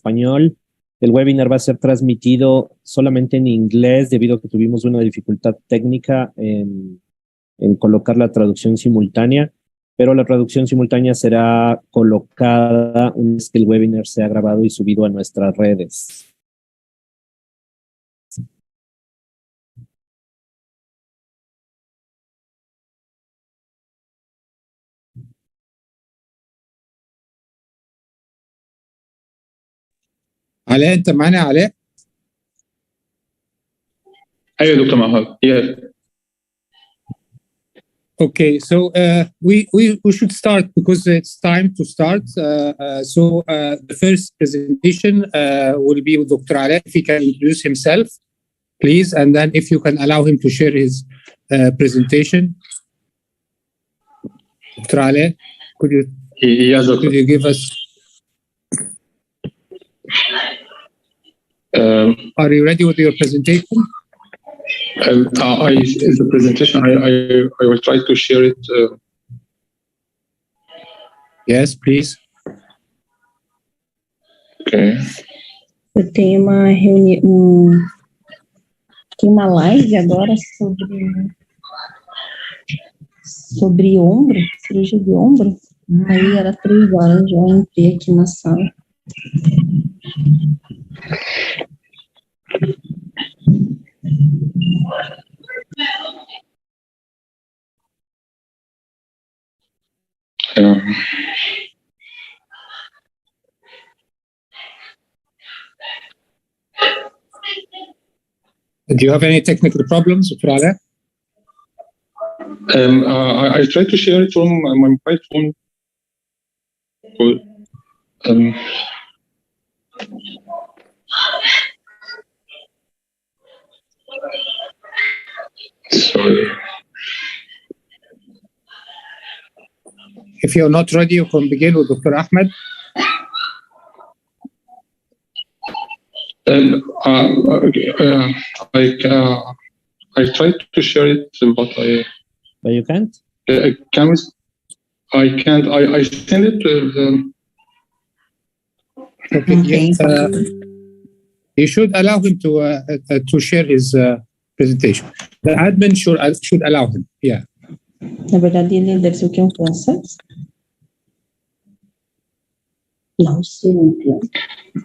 español. El webinar va a ser transmitido solamente en inglés debido a que tuvimos una dificultad técnica en colocar la traducción simultánea, pero la traducción simultánea será colocada una vez que el webinar sea grabado y subido a nuestras redes. علاء انت معانا يا علاء؟ ايوه يا دكتور محمد. Yes. Okay, so we should start because it's time to start. The first presentation will be with Dr. Alaa. If he can introduce himself, please, and then if you can allow him to share his presentation. Dr. Alaa, could you give us? Are you ready with your presentation? The presentation, I will try to share it. Yes, please. Okay. Eu tenho uma live agora sobre ombro, cirurgia de ombro. Aí era 3 horas, já entrei aqui na sala. Do you have any technical problems, Dr. Alaa? I try to share it from my mobile phone. Sorry. If you're not ready, you can begin with Dr. Ahmed. I tried to share it, but you can't? I can't. I send it to Okay. You should allow him to share his presentation. The admin should allow him. Yeah. Na verdade, ele deve ser o que? Um francês? Não sei,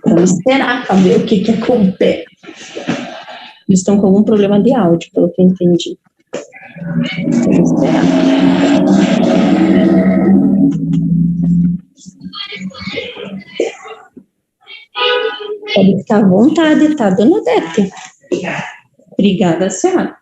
vamos esperar para ver o que acontece. Eles estão com algum problema de áudio, pelo que eu entendi. Vamos esperar. Pode ficar à vontade, tá, dona Odete? Obrigada, senhora.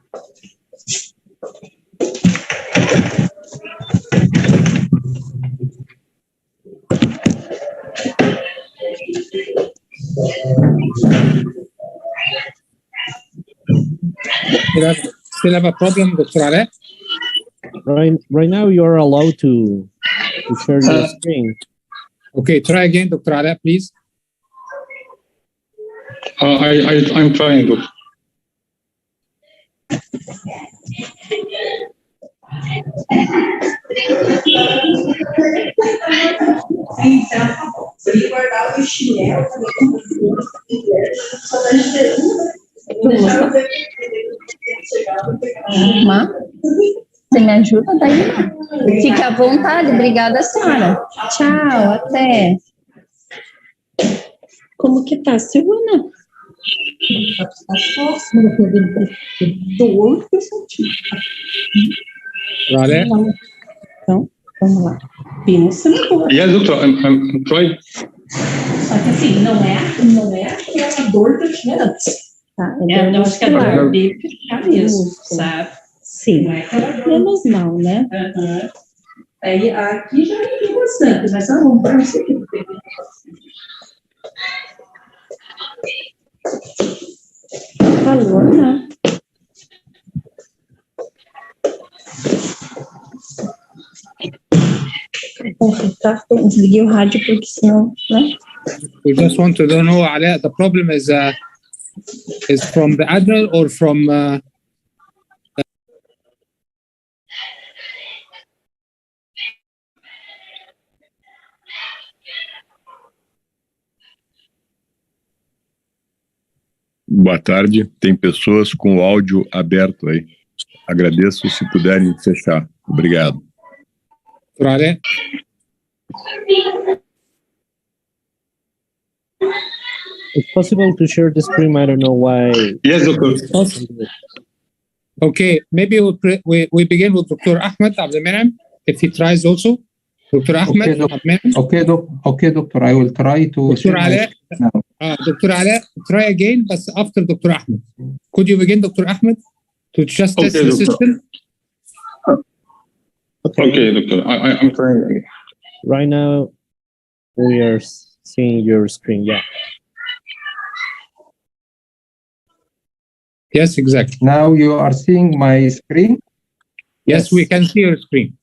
Still have a problem, Dr. Alaa? Right now, you're allowed to share your screen. Okay, try again, Dr. Alaa, please. I'm trying to. Má? Você me ajuda daí? Fica à vontade, obrigada, senhora. Tchau, até. Como que tá, Silvana? Alaa? Então, vamos lá. Pensa no corpo. Yes, doctor, I'm trying. Só que assim, não é aquela dor que eu tinha antes. Tá? Eu acho que a dor dele fica mesmo, sabe? Sim, menos mal, né? Uhum. Aí, aqui já me bastante, mas a ombro, não sei o que tem. Calor, né? Tá, desliguei o rádio porque senão, né? We just want to know, Alaa, the problem is from the admiral or from Boa tarde. Tem pessoas com o áudio aberto aí. Agradeço se puderem fechar. Obrigado. Dr. Ali? It's possible to share the screen. I don't know why. Yes, doctor. Okay, maybe we begin with Dr. Ahmed Abdelmenem, if he tries also. Dr. Ahmed Abdelmenem. Okay, doctor. I will try to. Dr. Ali, Dr. Ali, try again, but after Dr. Ahmed. Could you begin, Dr. Ahmed, to just test the system? Okay, doctor. I'm trying again. Right now, we are seeing your screen. Yeah. Yes, exactly. Now you are seeing my screen? Yes, we can see your screen.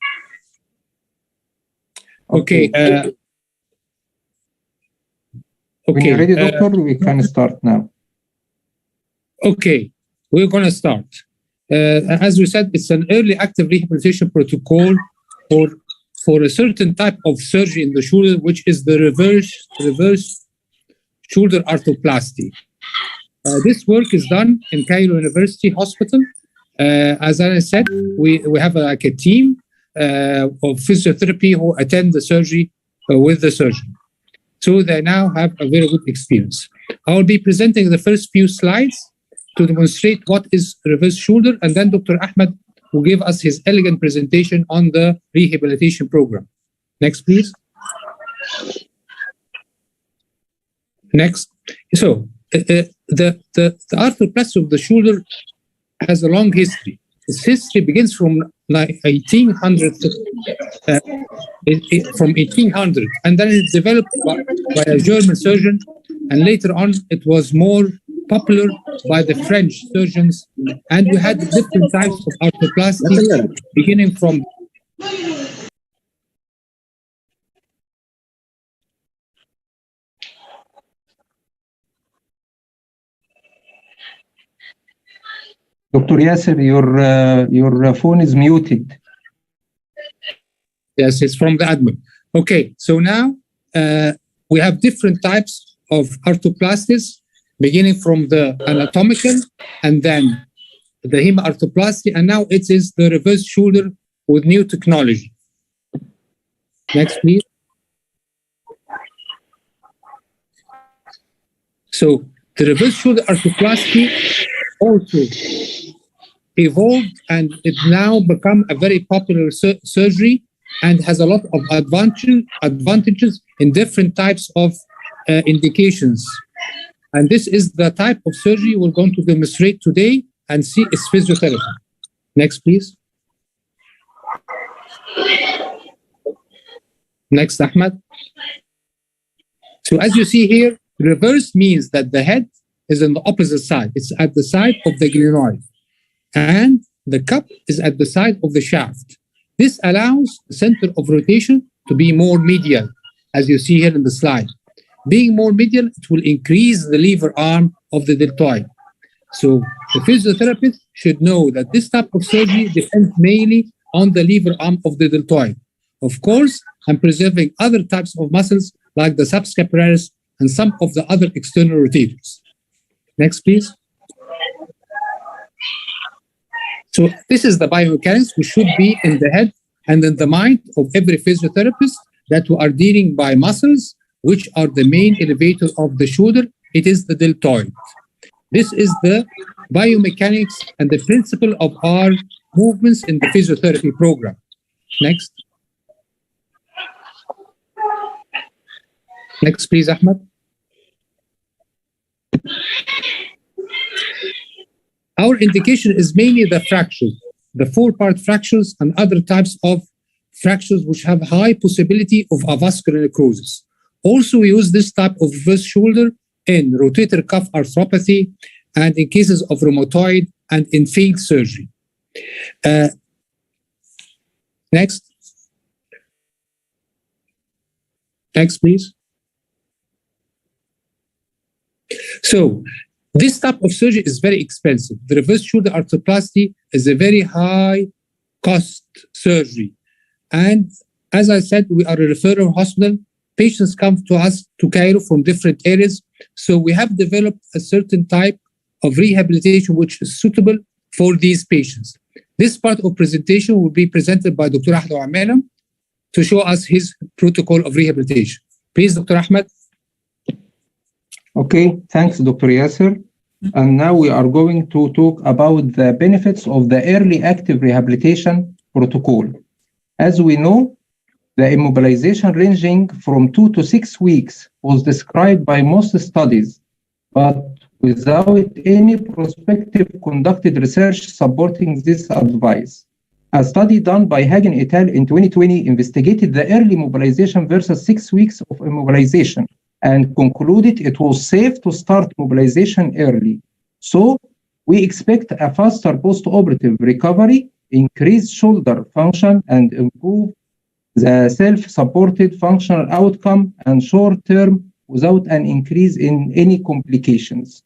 Okay. When you're ready, doctor, we can start now. Okay, we're going to start. As we said, it's an early active rehabilitation protocol for a certain type of surgery in the shoulder, which is the reverse shoulder arthroplasty. This work is done in Cairo University Hospital. As I said, we have a team of physiotherapy who attend the surgery with the surgeon. So they now have a very good experience. I will be presenting the first few slides to demonstrate what is reverse shoulder, and then Dr. Ahmed will give us his elegant presentation on the rehabilitation program. Next, please. Next. So, the arthroplasty of the shoulder has a long history. Its history begins from 1800, and then it's developed by a German surgeon, and later on it was more popular by the French surgeons, and we had different types of arthroplasty beginning from Dr. Yasser, your phone is muted. Yes, it's from the admin. Okay, so now we have different types of arthroplasties, beginning from the anatomical and then the hemarthroplasty, and now it is the reverse shoulder with new technology. Next, please. So the reverse shoulder arthroplasty also evolved, and it now become a very popular surgery and has a lot of advantages in different types of indications. And this is the type of surgery we're going to demonstrate today and see its physiotherapy. Next, please. Next, Ahmed. So as you see here, reverse means that the head is on the opposite side. It's at the side of the glenoid, and the cup is at the side of the shaft. This allows the center of rotation to be more medial, as you see here in the slide. Being more medial, it will increase the lever arm of the deltoid. So the physiotherapist should know that this type of surgery depends mainly on the lever arm of the deltoid. Of course, I'm preserving other types of muscles like the subscapularis and some of the other external rotators. Next, please. So this is the biomechanics which should be in the head and in the mind of every physiotherapist, that we are dealing by muscles which are the main elevator of the shoulder. It is the deltoid. This is the biomechanics and the principle of our movements in the physiotherapy program. Next. Next, please, Ahmed. Our indication is mainly the fractures, the four-part fractures and other types of fractures which have high possibility of avascular necrosis. Also, we use this type of reverse shoulder in rotator cuff arthropathy and in cases of rheumatoid and in field surgery. Next. Next, please. So, this type of surgery is very expensive. The reverse shoulder arthroplasty is a very high cost surgery. And as I said, we are a referral hospital. Patients come to us to Cairo from different areas. So we have developed a certain type of rehabilitation which is suitable for these patients. This part of presentation will be presented by Dr. Ahmed to show us his protocol of rehabilitation. Please, Dr. Ahmed. Okay, thanks, Dr. Yasser. And now we are going to talk about the benefits of the early active rehabilitation protocol. As we know, the immobilization ranging from 2 to 6 weeks was described by most studies, but without any prospective conducted research supporting this advice. A study done by Hagen et al. In 2020 investigated the early mobilization versus 6 weeks of immobilization and concluded it was safe to start mobilization early. So we expect a faster post-operative recovery, increased shoulder function, and improve the self-supported functional outcome and short-term without an increase in any complications.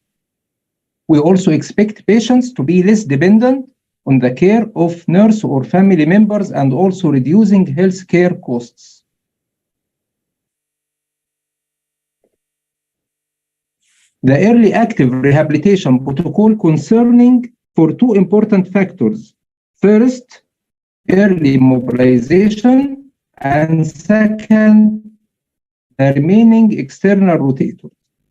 We also expect patients to be less dependent on the care of nurse or family members and also reducing healthcare costs. The early active rehabilitation protocol concerning for 2 important factors. First, early mobilization, and second, the remaining external rotator.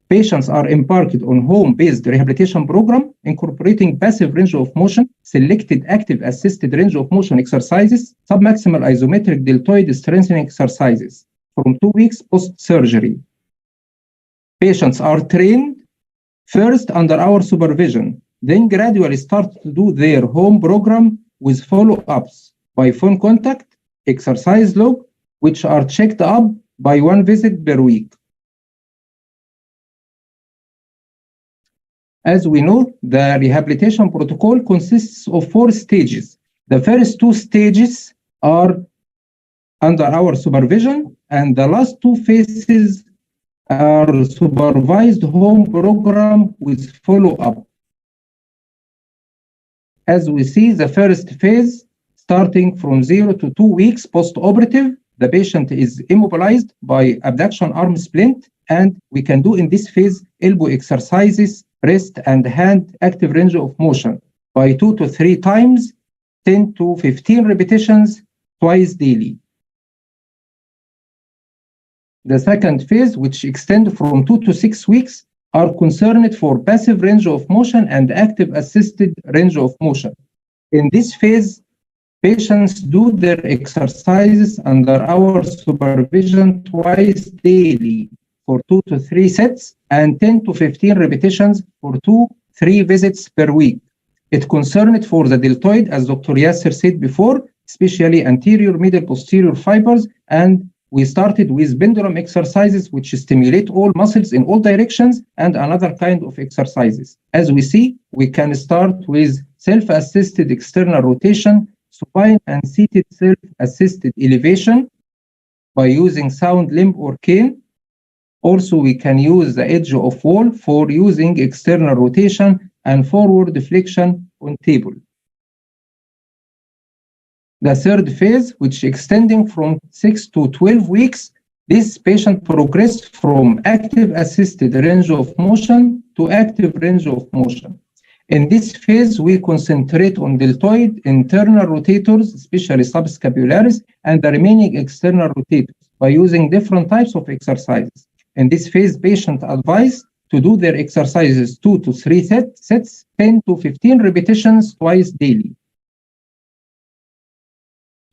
Patients are embarked on home-based rehabilitation program incorporating passive range of motion, selected active assisted range of motion exercises, submaximal isometric deltoid strengthening exercises from 2 weeks post-surgery. Patients are trained first under our supervision, then gradually start to do their home program with follow-ups by phone contact, exercise log, which are checked up by 1 visit per week. As we know, the rehabilitation protocol consists of 4 stages. The first 2 stages are under our supervision, and the last 2 phases are supervised home program with follow-up. As we see, the first phase, starting from 0 to 2 weeks post-operative, the patient is immobilized by abduction arm splint, and we can do in this phase elbow exercises, wrist and hand active range of motion by 2 to 3 times, 10 to 15 repetitions twice daily. The second phase, which extends from 2 to 6 weeks, are concerned for passive range of motion and active assisted range of motion. In this phase, patients do their exercises under our supervision twice daily for 2 to 3 sets and 10 to 15 repetitions for 2-3 visits per week. It concerned for the deltoid, as Dr. Yasser said before, especially anterior, middle, posterior fibers, and we started with pendulum exercises which stimulate all muscles in all directions and another kind of exercises. As we see, we can start with self-assisted external rotation, supine and seated self-assisted elevation by using sound limb or cane. Also, we can use the edge of wall for using external rotation and forward deflection on table. The third phase, which extending from 6 to 12 weeks, this patient progressed from active assisted range of motion to active range of motion. In this phase, we concentrate on deltoid, internal rotators, especially subscapularis, and the remaining external rotators by using different types of exercises. In this phase, patient advised to do their exercises 2 to 3 sets, 10 to 15 repetitions twice daily.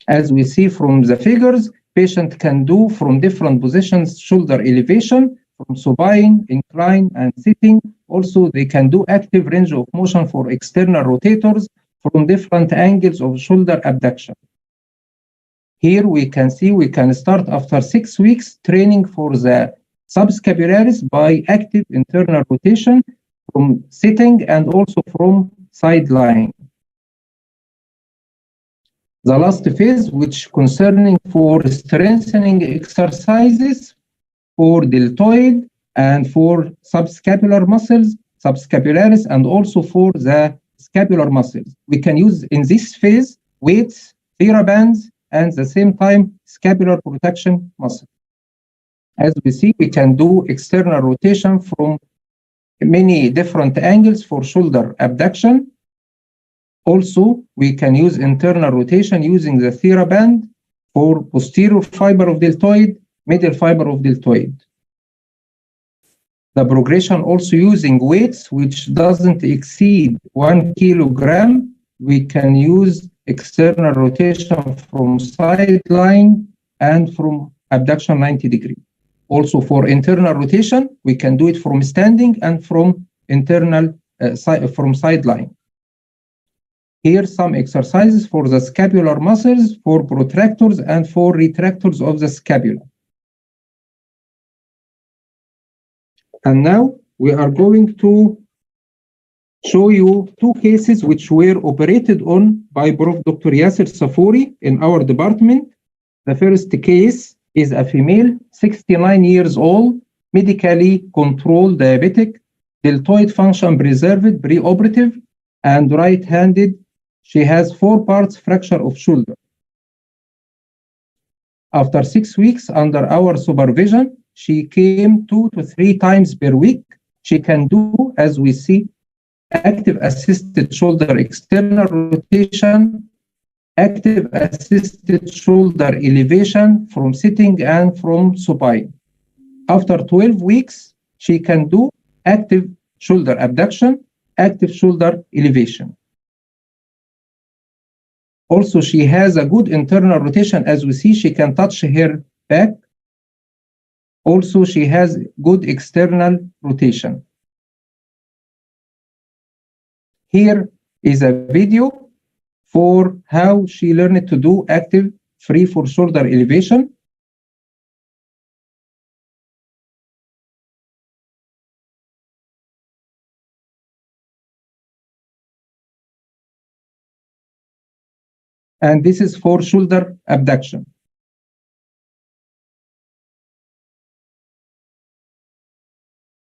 As we see from the figures, patient can do from different positions shoulder elevation, from supine, incline, and sitting. Also, they can do active range of motion for external rotators from different angles of shoulder abduction. Here we can see we can start after 6 weeks training for the subscapularis by active internal rotation from sitting and also from side lying. The last phase, which concerning for strengthening exercises for deltoid and for subscapular muscles, subscapularis, and also for the scapular muscles. We can use in this phase weights, therabands, and at the same time scapular protection muscle. As we see, we can do external rotation from many different angles for shoulder abduction. Also, we can use internal rotation using the TheraBand for posterior fiber of deltoid, middle fiber of deltoid. The progression also using weights which doesn't exceed 1 kilogram. We can use external rotation from sideline and from abduction 90 degree. Also for internal rotation, we can do it from standing and from internal from sideline. Here some exercises for the scapular muscles, for protractors and for retractors of the scapula. And now we are going to show you two cases which were operated on by Prof. Dr. Yasser Safori in our department. The first case is a female, 69 years old, medically controlled diabetic, deltoid function preserved, preoperative, and right-handed. She has 4 parts fracture of shoulder. After 6 weeks under our supervision, she came 2 to 3 times per week. She can do, as we see, active assisted shoulder external rotation, active assisted shoulder elevation from sitting and from supine. After 12 weeks, she can do active shoulder abduction, active shoulder elevation. Also, she has a good internal rotation. As we see, she can touch her back. Also, she has good external rotation. Here is a video for how she learned to do active free for shoulder elevation. And this is for shoulder abduction.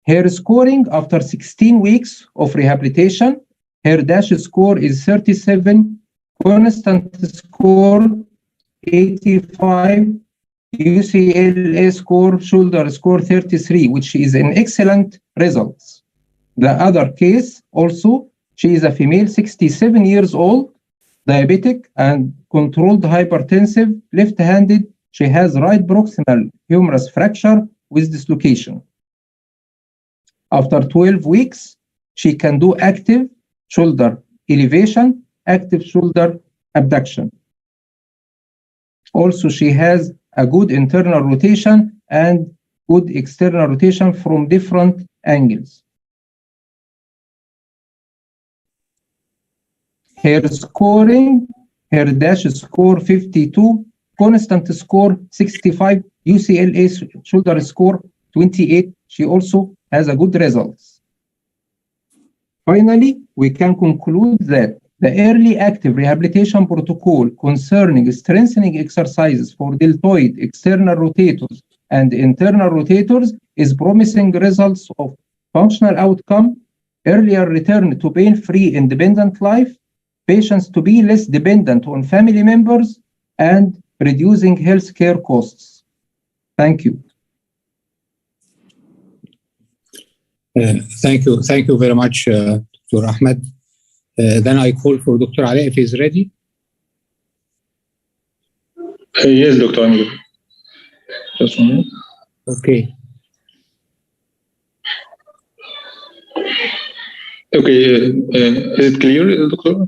Her scoring after 16 weeks of rehabilitation, her dash score is 37, constant score 85, UCLA score, shoulder score 33, which is an excellent results. The other case also, she is a female, 67 years old, diabetic and controlled hypertensive, left-handed. She has right proximal humerus fracture with dislocation. After 12 weeks, she can do active shoulder elevation, active shoulder abduction. Also, she has a good internal rotation and good external rotation from different angles. Her scoring, her dash score 52, constant score 65, UCLA shoulder score 28. She also has a good results. Finally, we can conclude that the early active rehabilitation protocol concerning strengthening exercises for deltoid external rotators and internal rotators is promising results of functional outcome, earlier return to pain-free independent life, patients to be less dependent on family members, and reducing healthcare costs. Thank you. Thank you very much, Dr. Ahmed. Then I call for Dr. Ali if he's ready. Yes, Dr. Ahmed. Just 1 minute. Okay. Okay, is it clear, Doctor?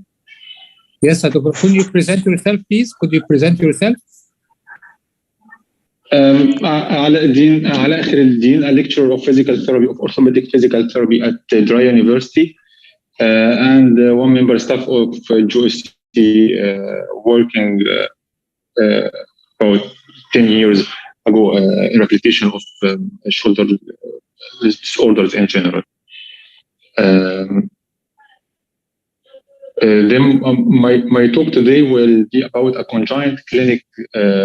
Yes, Dr. Could you present yourself, please? Could you present yourself? علاء خير الدين, a lecturer of physical therapy, of orthopedic physical therapy at Dry University, and one member staff of GOST, working about 10 years ago in rehabilitation of shoulder disorders in general. Then my talk today will be about a conjoint clinic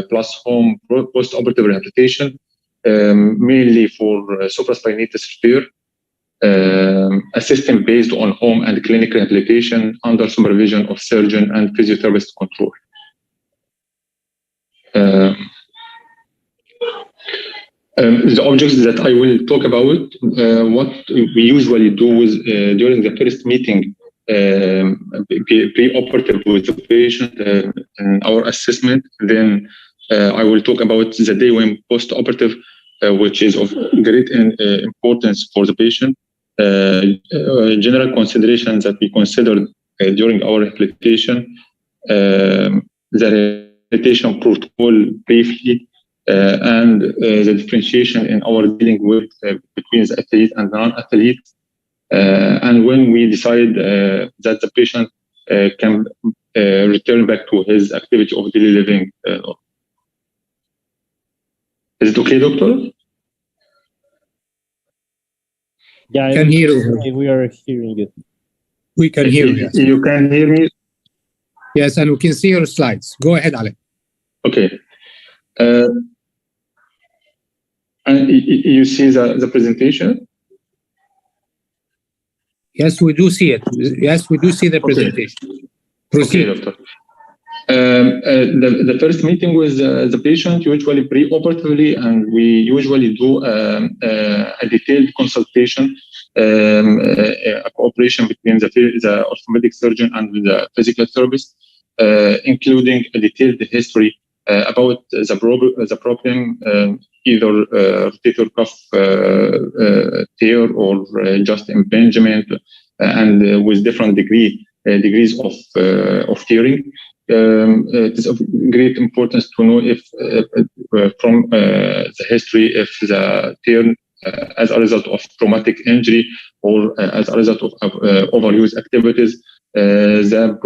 plus home post-operative rehabilitation, mainly for supraspinatus repair, a system based on home and clinic rehabilitation under supervision of surgeon and physiotherapist control. The objects that I will talk about, what we usually do is during the first meeting, pre-operative with the patient in our assessment. Then I will talk about the day when post-operative, which is of great importance for the patient. General considerations that we considered during our rehabilitation, the rehabilitation protocol briefly, and the differentiation in our dealing with between the athlete and non-athlete. And when we decide that the patient can return back to his activity of daily living. Is it okay, doctor? Yeah, Can hear you. we are hearing you. We can hear you. Yes. You can hear me? Yes, and we can see your slides. Go ahead, Ale. Okay. And you see the presentation? Yes, we do see it. Yes, we do see the presentation. Proceed. Okay, doctor. The first meeting with the patient, usually pre-operatively, and we usually do a detailed consultation, a cooperation between the orthopedic surgeon and the physical therapist, including a detailed history about the problem, either rotator cuff tear or just impingement, and with different degrees of tearing. It is of great importance to know if from the history if the tear as a result of traumatic injury or as a result of overuse activities, the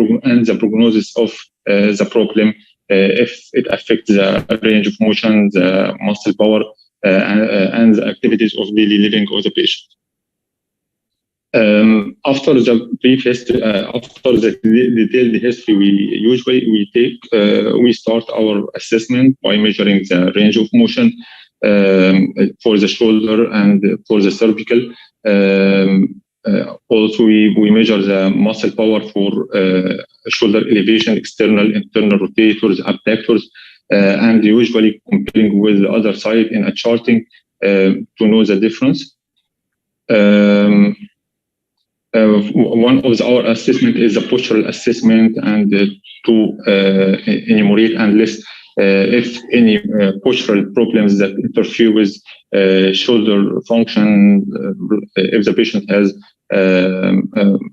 prognosis of the problem, if it affects the range of motion, the muscle power, and the activities of daily living of the patient. After the brief history, after the detailed history, we start our assessment by measuring the range of motion for the shoulder and for the cervical. Also, we measure the muscle power for shoulder elevation, external, internal rotators, abductors, and usually comparing with the other side in a charting to know the difference. One of our assessment is the postural assessment, and to enumerate and list if any postural problems that interfere with shoulder function, if the patient has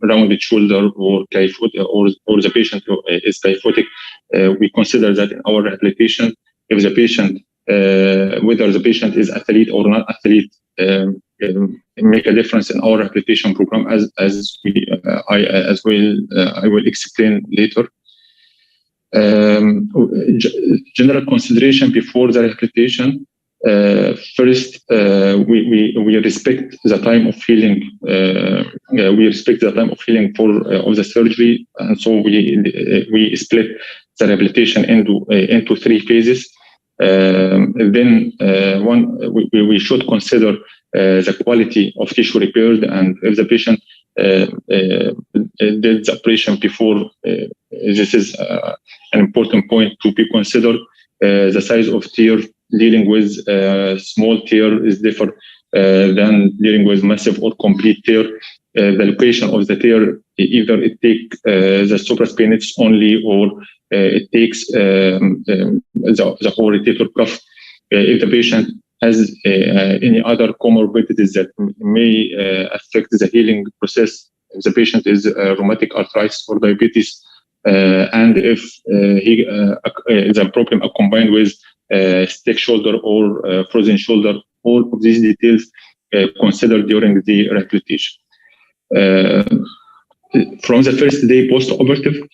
rounded shoulder or kyphotic, or the patient is kyphotic, we consider that in our rehabilitation. If the patient, whether the patient is athlete or not athlete, make a difference in our rehabilitation program, I will explain later. General consideration before the rehabilitation. First, we respect the time of healing. We respect the time of healing of the surgery, and so we split the rehabilitation into 3 phases. Then we should consider the quality of tissue repaired, and if the patient did the operation before, this is an important point to be considered. The size of tear, dealing with small tear is different than dealing with massive or complete tear. The location of the tear, either it takes the supraspinatus only, or it takes the whole rotator cuff. If the patient has any other comorbidities that may affect the healing process, if the patient is rheumatic arthritis or diabetes, and if the problem are combined with stick shoulder or frozen shoulder, all of these details considered during the rehabilitation. From the first day post-operative,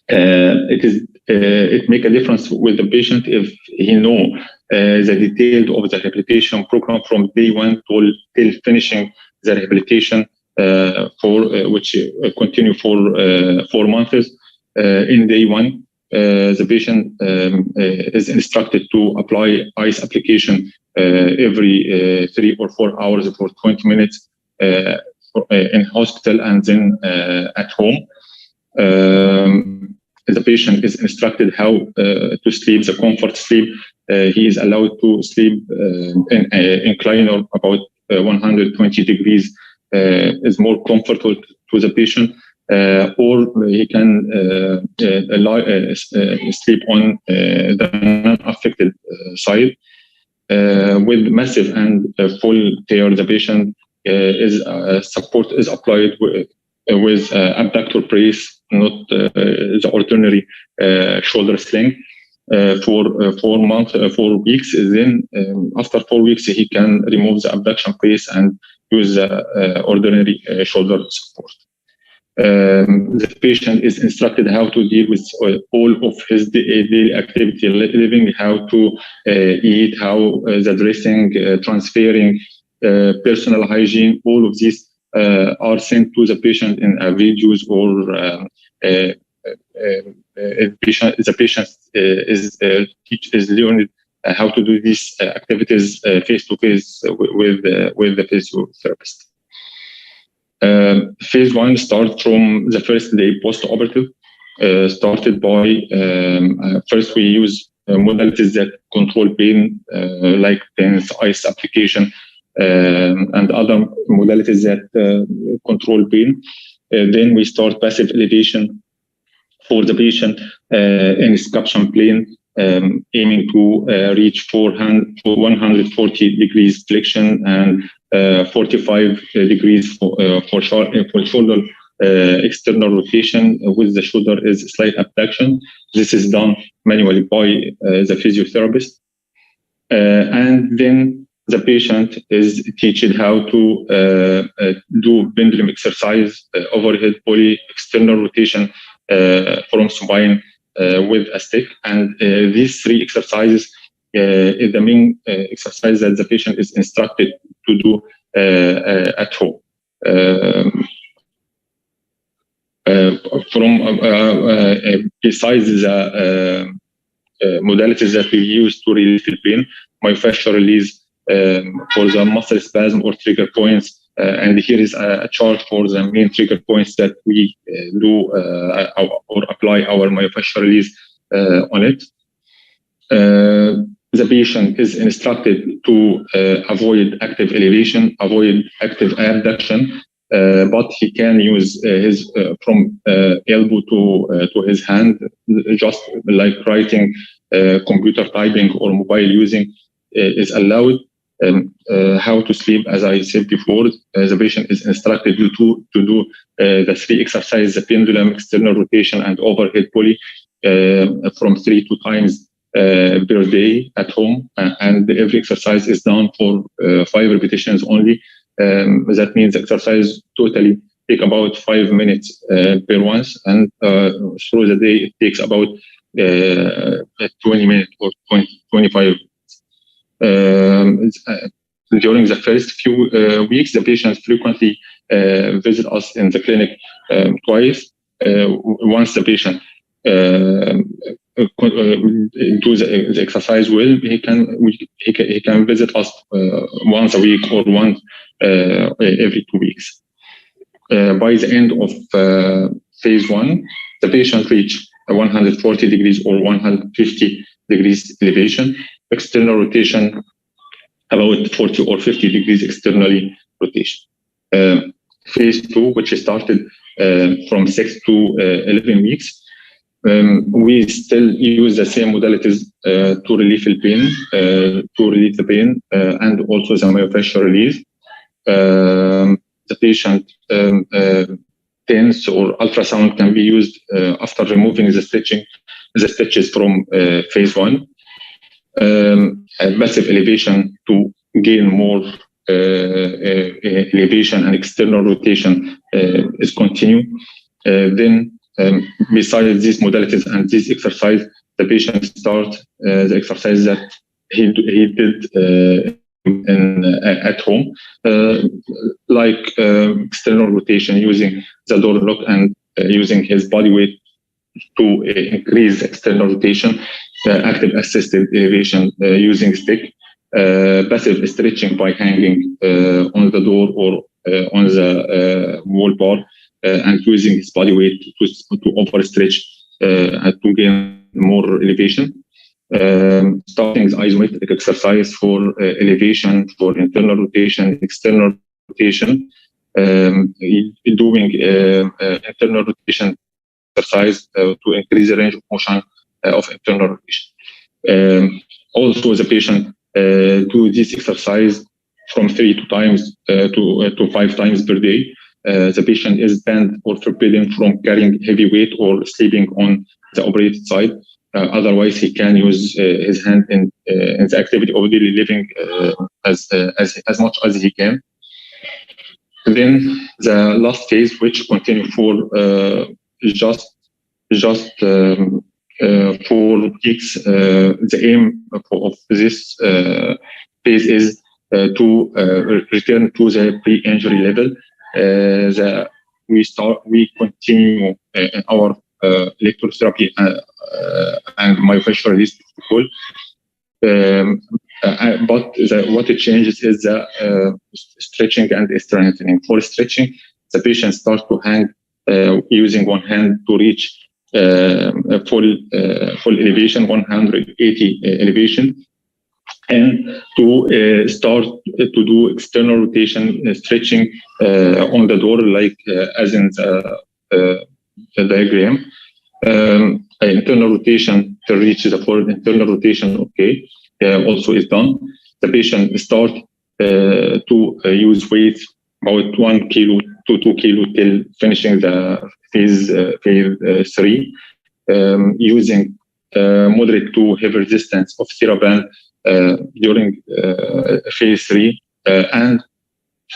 it make a difference with the patient if he know the detail of the rehabilitation program from day 1 till finishing the rehabilitation, which continue for 4 months. In day 1, the patient is instructed to apply ice application every 3 or 4 hours for 20 minutes in hospital and then at home. the patient is instructed how to sleep, the comfort sleep. He is allowed to sleep in incline or about 120 degrees is more comfortable to the patient, or he can sleep on the non-affected side. With massive and full tear, the patient support is applied with abductor brace, not the ordinary shoulder sling, for 4 weeks. Then after 4 weeks, he can remove the abduction brace and use the ordinary shoulder support. The patient is instructed how to deal with all of his daily activity living, how to eat, how the dressing, transferring, personal hygiene. All of these are sent to the patient in videos, or the patient is learning how to do these activities face to face with the physiotherapist. Phase 1 starts from the first day post-operative, started by first we use modalities that control pain, like pens, ice application, and other modalities that control pain. Then we start passive elevation for the patient in scupption plane, aiming to reach 140 degrees flexion and 45 degrees for shoulder external rotation with the shoulder is slight abduction. This is done manually by the physiotherapist. And then the patient is taught how to do pendulum exercise, overhead pulley, external rotation from spine with a stick. And these 3 exercises is the main exercise that the patient is instructed to do at home. Besides the modalities that we use to relieve the pain, myofascial release for the muscle spasm or trigger points, and here is a chart for the main trigger points that we do or apply our myofascial release on it. The patient is instructed to avoid active elevation, avoid active abduction, but he can use his from elbow to his hand, just like writing, computer typing, or mobile using is allowed. How to sleep, as I said before, the patient is instructed to do the 3 exercises: the pendulum, external rotation, and overhead pulley from 3 to 2 times per day at home, and every exercise is done for 5 repetitions only. That means exercise totally take about 5 minutes per once, and through the day it takes about 20 minutes or 25. During the first few weeks, the patients frequently visit us in the clinic twice. Once the patient do the exercise well, he can visit us once a week or once every 2 weeks. By the end of phase 1, the patient reach 140 degrees or 150 degrees elevation, external rotation about 40 or 50 degrees externally rotation. Phase 2, which started from 6 to 11 weeks, we still use the same modalities to relieve the pain, and also the myofascial release. The patient TENS or ultrasound can be used after removing the stitches from phase 1. Massive elevation to gain more elevation and external rotation is continued. Then, besides these modalities and this exercise, the patient starts the exercise that he did at home, like external rotation using the door lock and using his body weight to increase external rotation, active assisted elevation using stick, passive stretching by hanging on the door or on the wall bar, and using his body weight to overstretch to gain more elevation. Starting the isometric exercise for elevation, for internal rotation, external rotation, doing internal rotation exercise to increase the range of motion of internal rotation. Also, the patient do this exercise from 3 times to 5 times per day. The patient is banned or forbidden from carrying heavy weight or sleeping on the operated side. Otherwise, he can use his hand in the activity of daily living as much as he can. Then the last phase, which continue for just 4 weeks, the aim of this phase is to return to the pre-injury level. We continue in our electrotherapy and myofascial release protocol. But what it changes is the stretching and strengthening. For stretching, the patient starts to hang using one hand to reach full elevation, 180 elevation, and to start to do external rotation stretching on the door, like as in the diagram. Internal rotation to reach the full internal rotation, okay, also is done. The patient start to use weights about 1 kilo to 2 kilo till finishing the phase 3, using moderate to heavy resistance of TheraBand during phase 3, and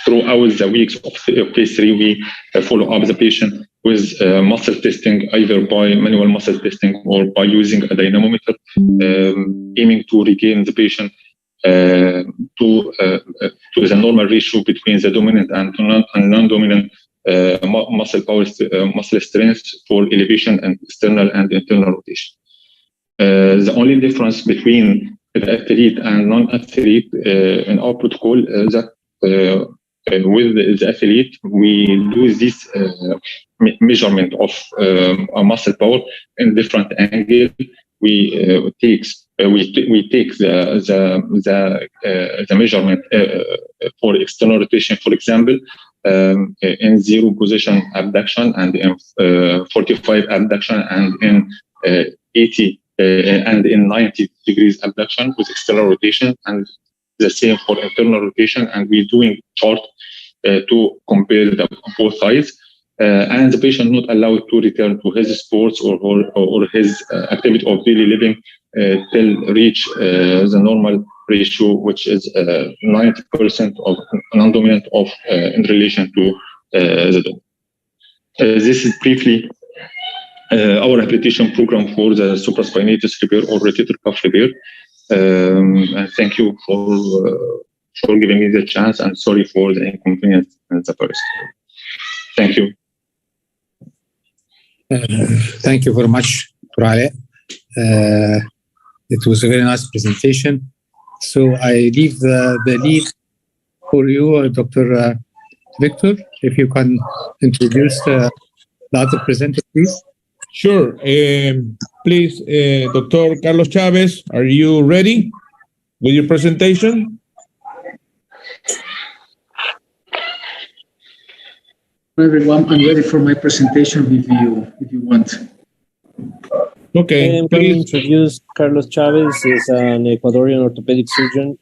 throughout the weeks of phase 3, we follow up the patient with muscle testing, either by manual muscle testing or by using a dynamometer, aiming to regain the patient to the normal ratio between the dominant and non-dominant muscle power, muscle strength for elevation and external and internal rotation. The only difference between the athlete and non-athlete in our protocol is that with the athlete, we do this measurement of muscle power in different angle. We take the measurement for external rotation, for example, in 0 position abduction and in 45 abduction and in 80 and in 90 degrees abduction with external rotation, and the same for internal rotation. And we're doing chart to compare both sides. And the patient not allowed to return to his sports or his activity of daily living till reach the normal ratio, which is 90% of non-dominant of in relation to the dominant. This is briefly our rehabilitation program for the supraspinatus repair or rotator cuff repair. And thank you for giving me the chance, and sorry for the inconvenience in the first. Thank you. Thank you very much, Turale. It was a very nice presentation. So I leave the lead for you, Dr. Victor, if you can introduce the other presenter, please. Sure. Please, Dr. Carlos Chavez, are you ready with your presentation? Everyone, I'm ready for my presentation if you want. Okay. I'm going to introduce Carlos Chavez. He's an Ecuadorian orthopedic surgeon.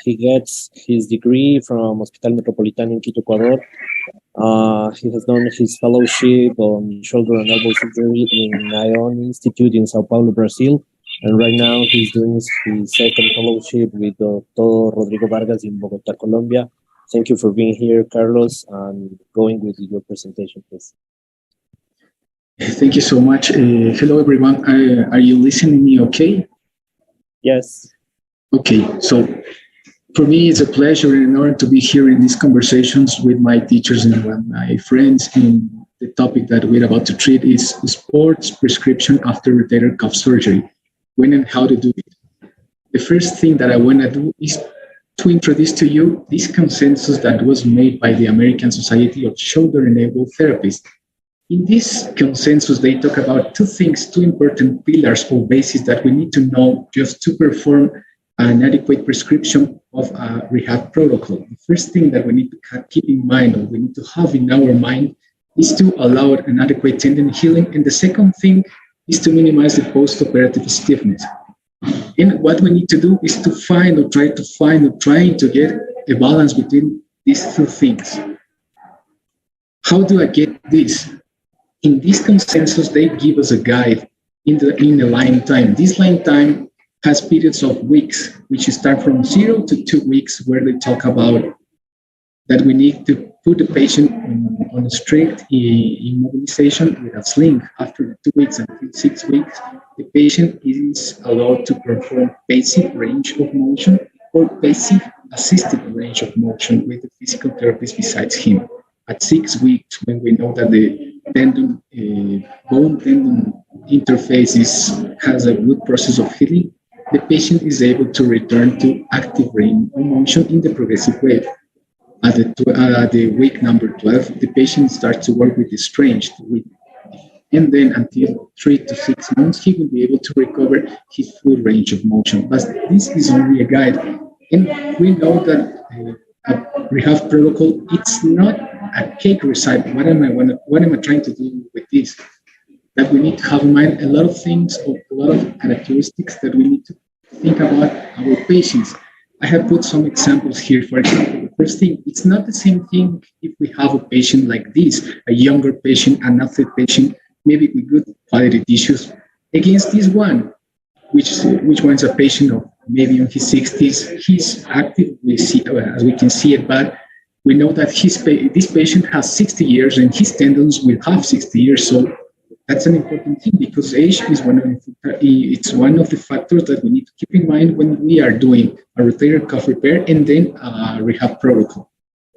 He gets his degree from Hospital Metropolitano in Quito, Ecuador. He has done his fellowship on shoulder and elbow surgery in ION Institute in Sao Paulo, Brazil. And right now he's doing his second fellowship with Dr. Rodrigo Vargas in Bogota, Colombia. Thank you for being here, Carlos, and going with your presentation, please. Thank you so much. Hello, everyone. Are you listening to me okay? Yes. Okay, so for me, it's a pleasure and an honor to be here in these conversations with my teachers and my friends. And the topic that we're about to treat is sports prescription after rotator cuff surgery, when and how to do it. The first thing that I want to do is to introduce to you this consensus that was made by the American Society of Shoulder and Elbow Therapists In this consensus, they talk about two things, two important pillars or bases that we need to know just to perform an adequate prescription of a rehab protocol. The first thing that we need to keep in mind, or we need to have in our mind, is to allow an adequate tendon healing. And the second thing is to minimize the post-operative stiffness. And what we need to do is to trying to get a balance between these two things. How do I get this? In this consensus, they give us a guide in the line time. This line time has periods of weeks, which start from 0 to 2 weeks, where they talk about that we need to put the patient on a strict immobilization with a sling. After 2 weeks until 6 weeks, the patient is allowed to perform basic range of motion or basic assisted range of motion with the physical therapist besides him. At 6 weeks, when we know that the tendon, bone-tendon interface has a good process of healing, the patient is able to return to active range of motion in the progressive way. At the week number 12, the patient starts to work with the strength, and then until 3 to 6 months, he will be able to recover his full range of motion. But this is only a guide, and we know that a rehab protocol, it's not a cake recipe. What am I trying to do with this? That we need to have in mind a lot of things, or a lot of characteristics that we need to think about our patients. I have put some examples here. For example, the first thing, it's not the same thing if we have a patient like this, a younger patient, an athlete patient, maybe with good quality tissues, against this one, which one's a patient of maybe in his 60s. He's active, as we can see it, but we know that this patient has 60 years and his tendons will have 60 years. So that's an important thing, because age is one of the factors that we need to keep in mind when we are doing a rotator cuff repair and then a rehab protocol.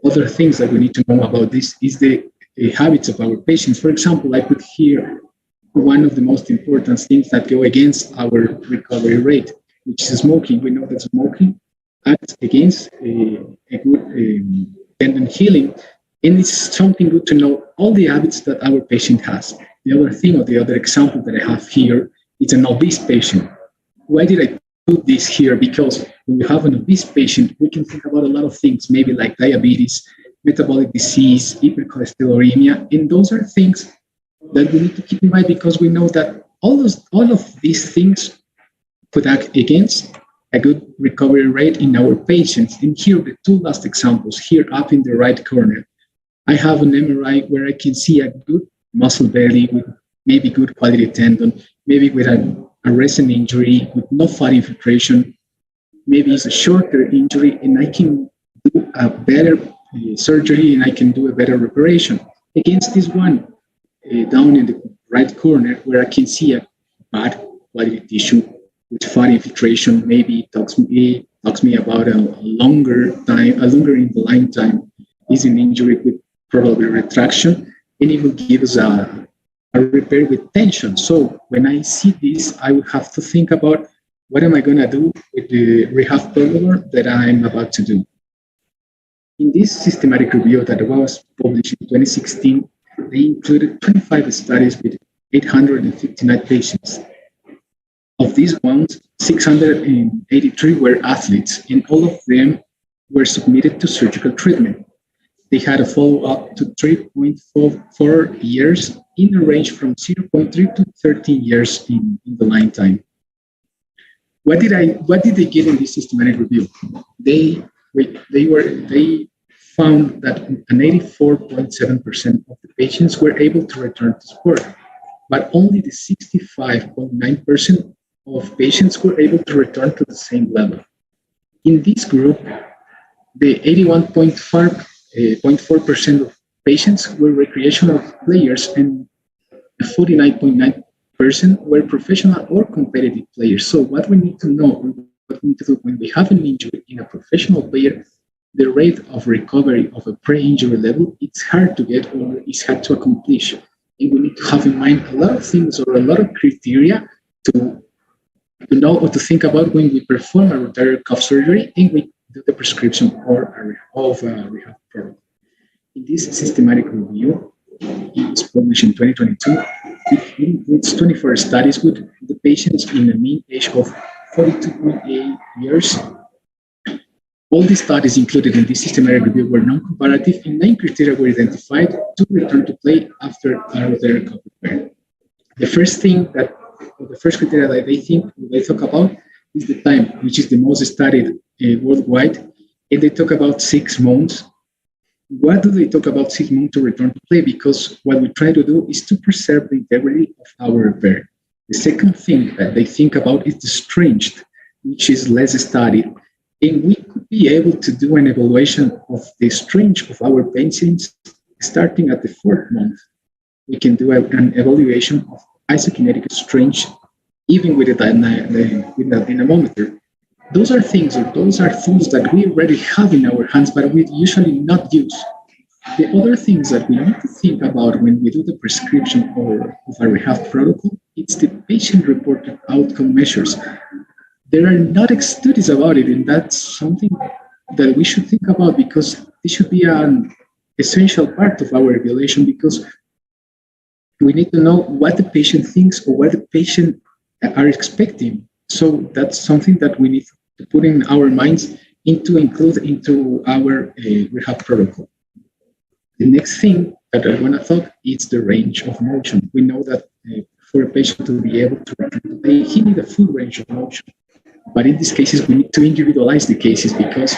Other things that we need to know about this is the habits of our patients. For example, I put here one of the most important things that go against our recovery rate, which is smoking. We know that smoking acts against a good tendon healing, and it's something good to know all the habits that our patient has. The other thing, or the other example that I have here, is an obese patient. Why did I put this here? Because when you have an obese patient, we can think about a lot of things, maybe like diabetes, metabolic disease, hypercholesterolemia, and those are things that we need to keep in mind, because we know that all of these things could act against a good recovery rate in our patients. And here, the two last examples, here up in the right corner, I have an MRI where I can see a good muscle belly with maybe good quality tendon, maybe with a recent injury with no fat infiltration, maybe it's a shorter injury, and I can do a better surgery and I can do a better reparation. Against this one, down in the right corner, where I can see a bad quality tissue with fat infiltration, maybe talks me about a longer in the line time, is an injury with probably retraction, and it will give us a repair with tension. So when I see this, I will have to think about what am I going to do with the rehab protocol that I'm about to do. In this systematic review that was published in 2016, they included 25 studies with 859 patients. Of these ones, 683 were athletes, and all of them were submitted to surgical treatment. They had a follow-up to 3.4 years in a range from 0.3 to 13 years in the line time. What did they get in this systematic review? They found that an 84.7% of the patients were able to return to sport, but only the 65.9% of patients were able to return to the same level. In this group, the 81.4% of patients were recreational players, and 49.9% were professional or competitive players. So what we need to know, what we need to do when we have an injury in a professional player, the rate of recovery of a pre-injury level, it's hard to get or it's hard to accomplish. And we need to have in mind a lot of things or a lot of criteria to know or to think about when we perform a rotator cuff surgery and we do the prescription of a rehab protocol. In this systematic review, it was published in 2022. It includes 24 studies with the patients in a mean age of 42.8 years. All the studies included in this systematic review were non-comparative, and 9 criteria were identified to return to play after another recovery period. The first criteria that they talk about is the time, which is the most studied worldwide, and they talk about 6 months. Why do they talk about 6 months to return to play? Because what we try to do is to preserve the integrity of our repair. The second thing that they think about is the strength, which is less studied. And we could be able to do an evaluation of the strength of our patients starting at the 4th month. We can do an evaluation of isokinetic strength even with a dynamometer. Those are things, or those are tools that we already have in our hands, but we usually not use. The other things that we need to think about when we do the prescription of a rehab protocol, it's the patient-reported outcome measures. There are not studies about it, and that's something that we should think about, because this should be an essential part of our evaluation, because we need to know what the patient thinks or what the patient are expecting. So that's something that we need to put in our minds to include into our rehab protocol. The next thing that I want to talk is the range of motion. We know that for a patient to be able to return to play, he needs a full range of motion. But in these cases, we need to individualize the cases, because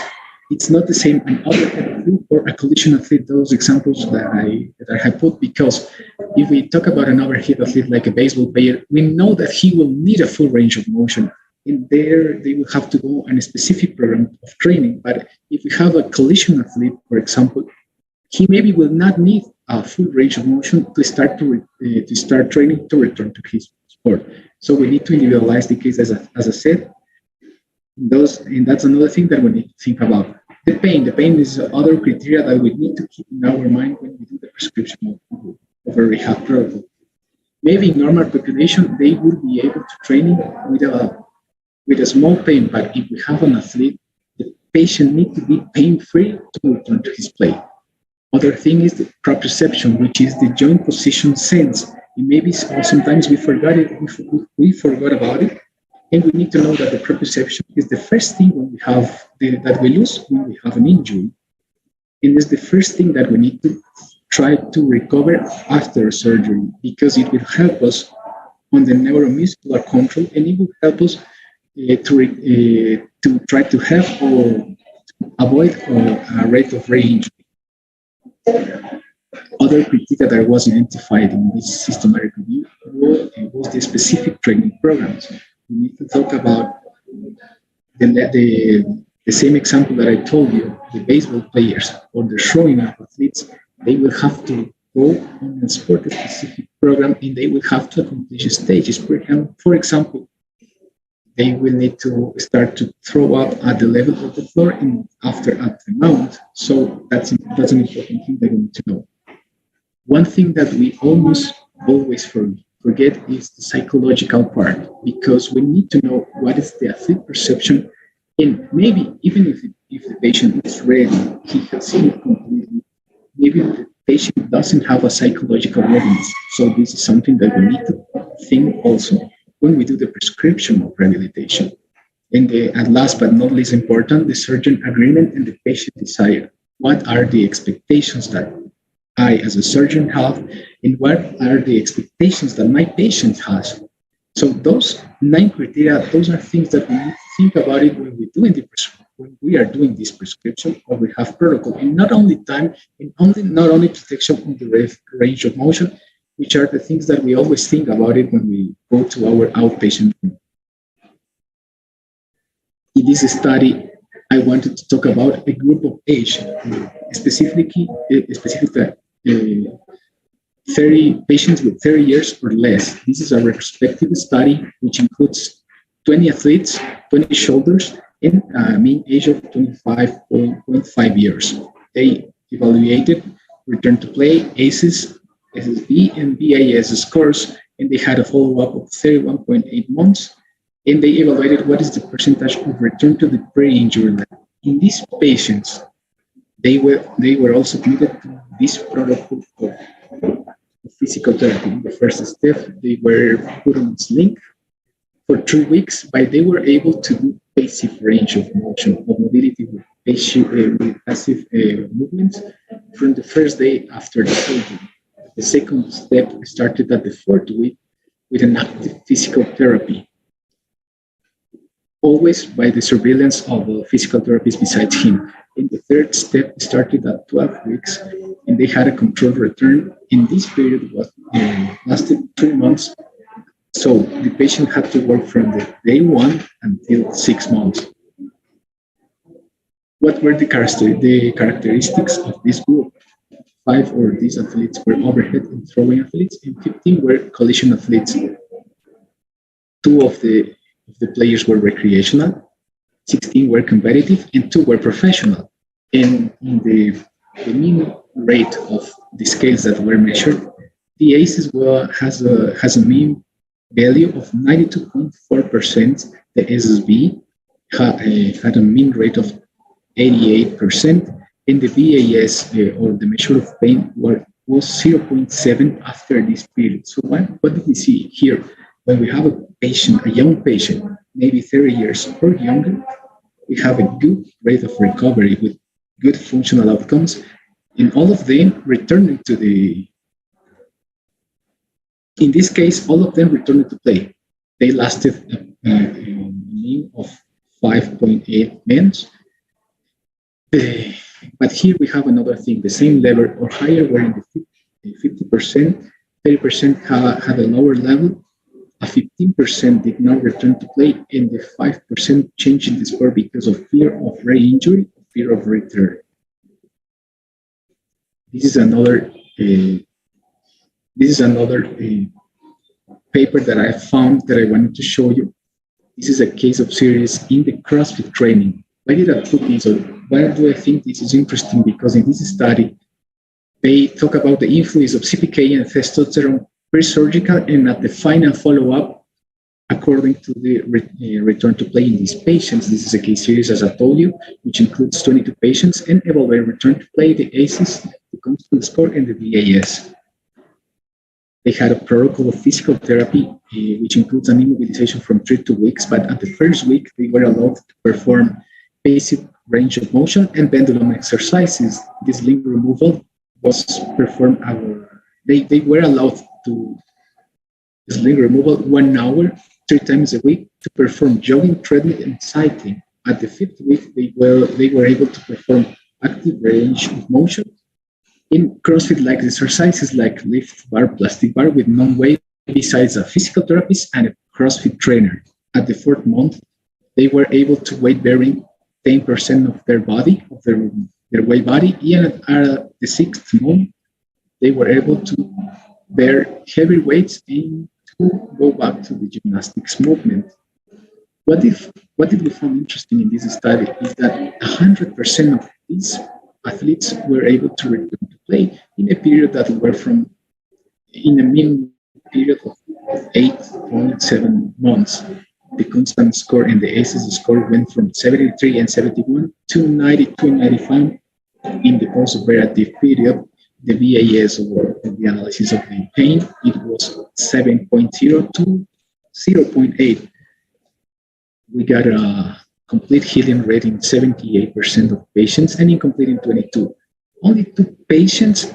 it's not the same another athlete or a collision athlete, those examples that I have put, because if we talk about an overhead athlete like a baseball player, we know that he will need a full range of motion. And there they will have to go on a specific program of training. But if we have a collision athlete, for example, he maybe will not need a full range of motion to start training to return to his sport. So we need to individualize the case, as I said. And that's another thing that we need to think about. The pain is other criteria that we need to keep in our mind when we do the prescription of a rehab protocol. Maybe in normal population, they would be able to train with a small pain, but if we have an athlete, the patient needs to be pain-free to return to his play. Other thing is the proprioception, which is the joint position sense. And maybe sometimes we forgot it. We forgot about it. And we need to know that the proprioception is the first thing when we have that we lose when we have an injury. And it's the first thing that we need to try to recover after surgery, because it will help us on the neuromuscular control, and it will help us to try to have or avoid a rate of re-injury. Other criteria that was identified in this systematic review was the specific training programs. We need to talk about the same example that I told you, the baseball players or the showing up athletes. They will have to go on a sport-specific program, and they will have to accomplish stages. For example, they will need to start to throw up at the level of the floor and after at the mount. So that's an important thing that we need to know. One thing that we almost always forget is the psychological part, because we need to know what is the athlete perception, and maybe even if the patient is ready, he has seen it completely, maybe the patient doesn't have a psychological readiness. So this is something that we need to think also when we do the prescription of rehabilitation. And last but not least important, the surgeon agreement and the patient desire. What are the expectations that I, as a surgeon, have, and what are the expectations that my patient has? So those 9 criteria, those are things that we need to think about it when we are doing this prescription or rehab protocol, and not only time, and not only protection on the range of motion, which are the things that we always think about it when we go to our outpatient room. In this study, I wanted to talk about a group of age, specifically 30 patients with 30 years or less. This is a retrospective study which includes 20 athletes, 20 shoulders, and a mean age of 25.5 years. They evaluated return to play, ACEs, SSB, and BAS scores, and they had a follow-up of 31.8 months, and they evaluated what is the percentage of return to the pre-injury level. In these patients, they were all submitted to this protocol of physical therapy. In the first step, they were put on a sling for 3 weeks, but they were able to do passive range of motion, of mobility with passive movements from the first day after the surgery. The second step started at the 4th week with an active physical therapy, always by the surveillance of a physical therapist besides him. And the third step started at 12 weeks, and they had a controlled return. In this period, was lasted 3 months. So the patient had to work from the day 1 until 6 months. What were the characteristics of this group? 5 of these athletes were overhead and throwing athletes, and 15 were collision athletes. 2 of the players were recreational, 16 were competitive, and 2 were professional. And in the mean rate of the scales that were measured, the ACEs has a mean value of 92.4%. The SSB had a mean rate of 88%, and the VAS, or the measure of pain, was 0.7 after this period. So what did we see here? When we have a young patient, maybe 30 years or younger, we have a good rate of recovery with good functional outcomes, and all of them returning to in this case, all of them returned to play. They lasted a mean of 5.8 months. But here we have another thing, the same level or higher were in the 50%, 30% had a lower level, a 15% did not return to play, and the 5% changed in the score because of fear of re-injury, fear of return. This is another paper that I found that I wanted to show you. This is a case of series in the CrossFit training. Why did I put this? Why do I think this is interesting? Because in this study, they talk about the influence of CPK and testosterone pre-surgical and at the final follow-up according to the return to play in these patients. This is a case series, as I told you, which includes 22 patients, and evaluate return to play, the ACEs, the constant score, and the VAS. They had a protocol of physical therapy, which includes an immobilization from 3 to 2 weeks, but at the first week, they were allowed to perform basic range of motion and pendulum exercises. This limb removal was performed, they were allowed to this limb removal 1 hour, 3 times a week, to perform jogging, treadmill, and cycling. At the 5th week, they were able to perform active range of motion in CrossFit-like exercises like lift bar, plastic bar with non-weight, besides a physical therapist and a CrossFit trainer. At the 4th month, they were able to weight bearing 10% of their body, of their weight body, and at the 6th month, they were able to bear heavy weights and to go back to the gymnastics movement. What did we find interesting in this study is that 100% of these athletes were able to return to play in a period that were in a mean period of 8.7 months. The constant score and the ACEs score went from 73 and 71 to 92 and 95 in the post-operative period. The VAS, or the analysis of the pain, it was 7.0 to 0.8. We got a complete healing rate in 78% of patients and incomplete in 22. Only 2 patients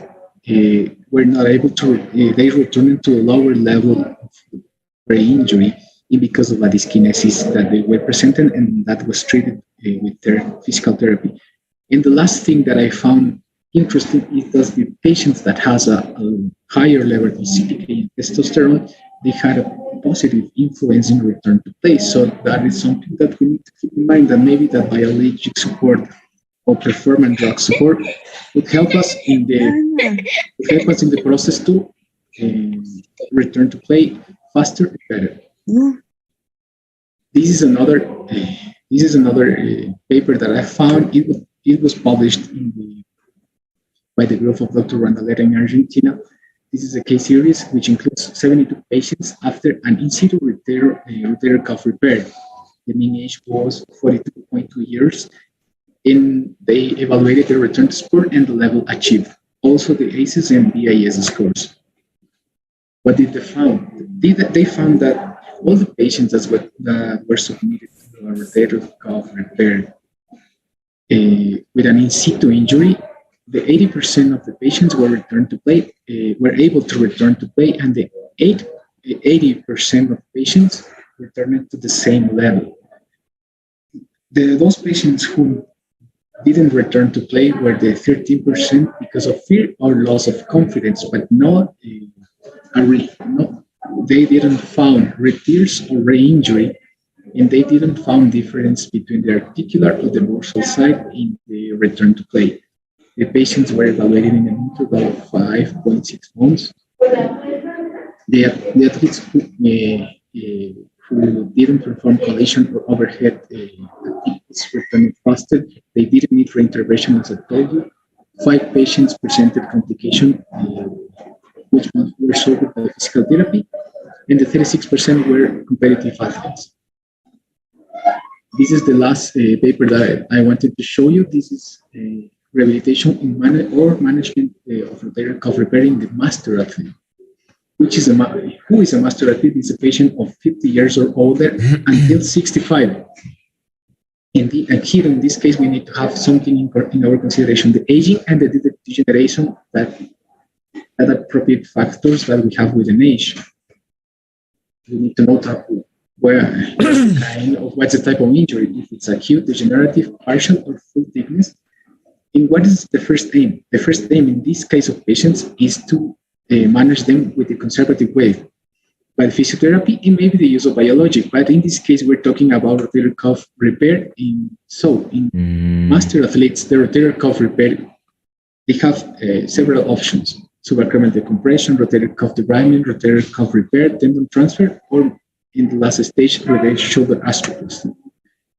were not able to, they returned to a lower level of brain injury because of a dyskinesis that they were presenting, and that was treated with their physical therapy. And the last thing that I found interesting is that the patients that has a higher level of CPK and testosterone, they had a positive influence in return to play. So that is something that we need to keep in mind, that maybe that biologic support or performance drug support would help us in the process to return to play faster and better. This is another paper that I found. It was published by the group of Dr. Randalera in Argentina. This is a case series which includes 72 patients after an in situ rotator cuff repair. The mean age was 42.2 years, and they evaluated the return to sport and the level achieved. Also the ACEs and BIS scores. What did they found? They found that all the patients that were submitted to a rotator cuff repair with an in situ injury, the 80% of the patients were returned to play, were able to return to play, and the 80% of patients returned to the same level. Those patients who didn't return to play were the 13% because of fear or loss of confidence, but they didn't found re-tears or re-injury, and they didn't found difference between the articular or the dorsal side in the return to play. The patients were evaluated in an interval of 5.6 months. The athletes who didn't perform collision or overhead activities returned faster. They didn't need reintervention, as I told you. 5 patients presented complication, which were solved by physical therapy, and the 36% were competitive athletes. This is the last paper that I wanted to show you. This is rehabilitation in management of rotator cuff repair in the master athlete. Who is a master athlete? Is a patient of 50 years or older until 65. And here in this case, we need to have something in our consideration: the aging and the degeneration, that appropriate factors that we have with an age. We need to note what's the type of injury, if it's acute, degenerative, partial, or full thickness. And what is the first aim? The first aim in this case of patients is to manage them with a conservative way by physiotherapy and maybe the use of biologic. But in this case, we're talking about rotator cuff repair. In master athletes, the rotator cuff repair, they have several options: subacromial decompression, rotator cuff debridement, rotator cuff repair, tendon transfer, or in the last stage, reverse shoulder arthroplasty.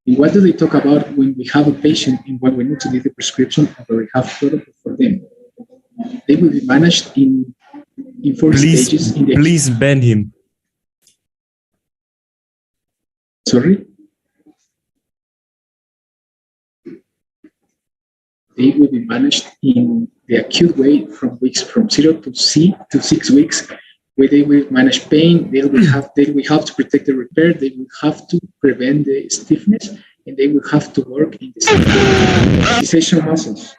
And what do they talk about when we have a patient and when we need to do the prescription of a rehab protocol for them? They will be managed in 4 stages. Please ban him. Sorry? They will be managed in the acute way from 0 to 6 weeks, where they will manage pain. They will have to protect the repair. They will have to prevent the stiffness, and they will have to work in the stabilization muscles.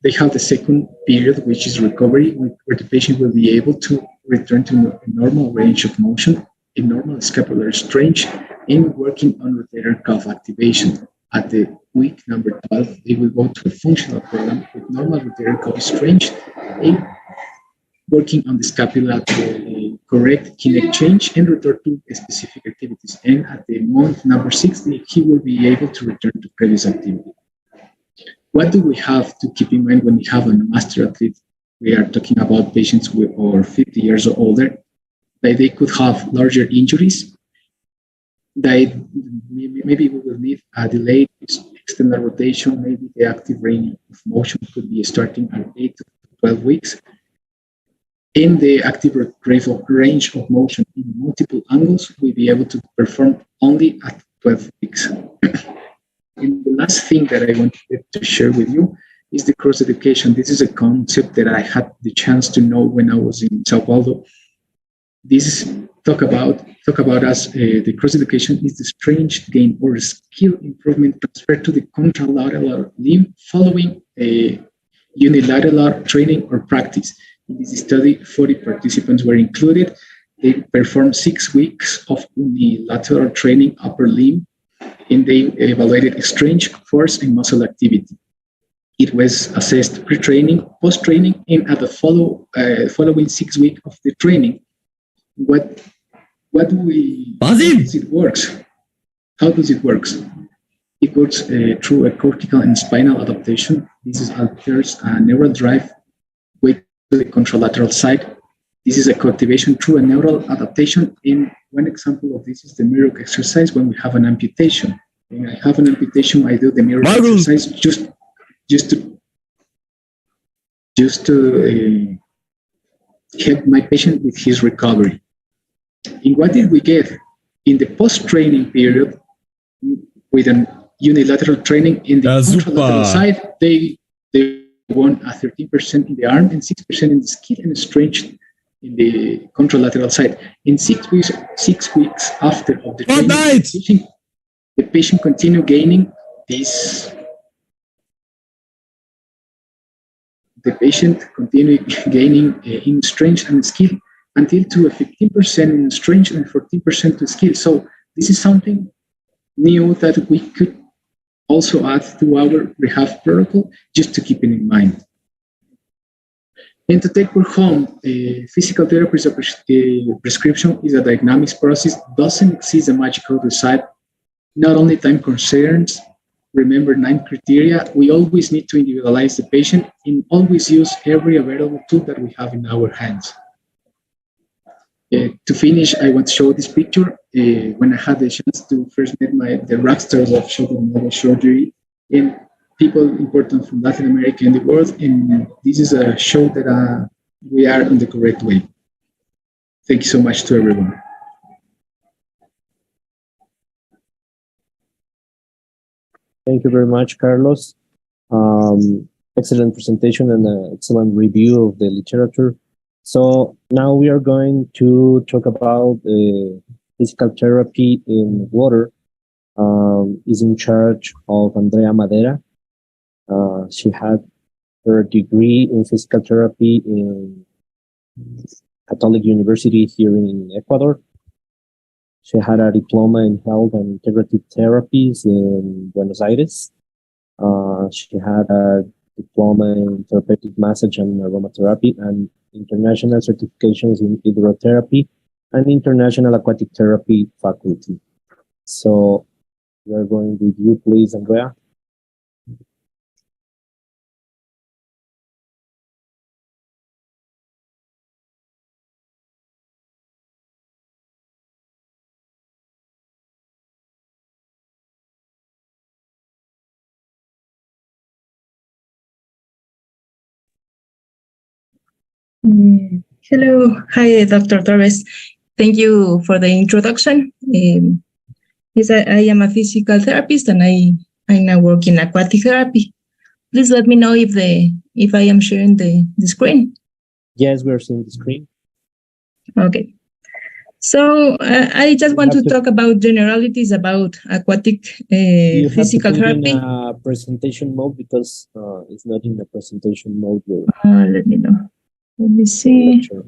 They have the second period, which is recovery, where the patient will be able to return to a normal range of motion, a normal scapular strength, and working on rotator cuff activation. At the week number 12, they will go to a functional program with normal rotator cuff strength and working on the scapula to correct kinetic change and return to specific activities. And at the month number 60, he will be able to return to previous activity. What do we have to keep in mind when we have a master athlete? We are talking about patients who are 50 years or older, that they could have larger injuries, that maybe we will need a delayed external rotation, maybe the active range of motion could be starting at 8 to 12 weeks. In the active range of motion in multiple angles, we'll be able to perform only at 12 weeks. And the last thing that I wanted to share with you is the cross-education. This is a concept that I had the chance to know when I was in Sao Paulo. This is talk about us. The cross-education is the strength gain or skill improvement transferred to the contralateral limb following a unilateral training or practice. In this study, 40 participants were included. They performed 6 weeks of unilateral training upper limb, and they evaluated strength, force, and muscle activity. It was assessed pre-training, post-training, and at the following 6 weeks of the training. How does it works? How does it works? It works through a cortical and spinal adaptation. This is alters a neural drive with the contralateral side. This is a cultivation through a neural adaptation. And one example of this is the mirror exercise when we have an amputation. When I have an amputation, I do the mirror exercise just to help my patient with his recovery. And what did we get? In the post-training period, with an unilateral training in the contralateral side, they won a 13% in the arm and 6% in the skill and strength in the contralateral side. In 6 weeks after of the training, the patient continued gaining this. The patient continued gaining in strength and skill until to a 15% in strength and 14% to skill. So this is something new that we could also add to our rehab protocol, just to keep it in mind. And to take for home, physical therapy prescription is a dynamic process, doesn't exist a magical result. Not only time concerns, remember 9 criteria. We always need to individualize the patient and always use every available tool that we have in our hands. To finish, I want to show this picture. When I had the chance to first meet the rock stars of shoulder surgery and people important from Latin America and the world, and this is a show that we are in the correct way. Thank you so much to everyone. Thank you very much, Carlos. Excellent presentation and an excellent review of the literature. So now we are going to talk about physical therapy in water. Is in charge of Andrea Madera. She had her degree in physical therapy in Catholic University here in Ecuador. She had a diploma in health and integrative therapies in Buenos Aires. She had a diploma in therapeutic massage and aromatherapy and international certifications in hydrotherapy and international aquatic therapy faculty. So we are going with you, please, Andrea. Hello. Hi, Dr. Torres. Thank you for the introduction. Yes, I am a physical therapist and I now work in aquatic therapy. Please let me know if I am sharing the screen. Yes, we are seeing the screen. Okay. So I just want to talk about generalities about aquatic physical therapy. In a presentation mode because it's not in the presentation mode. Let me know. Let me see. Sure.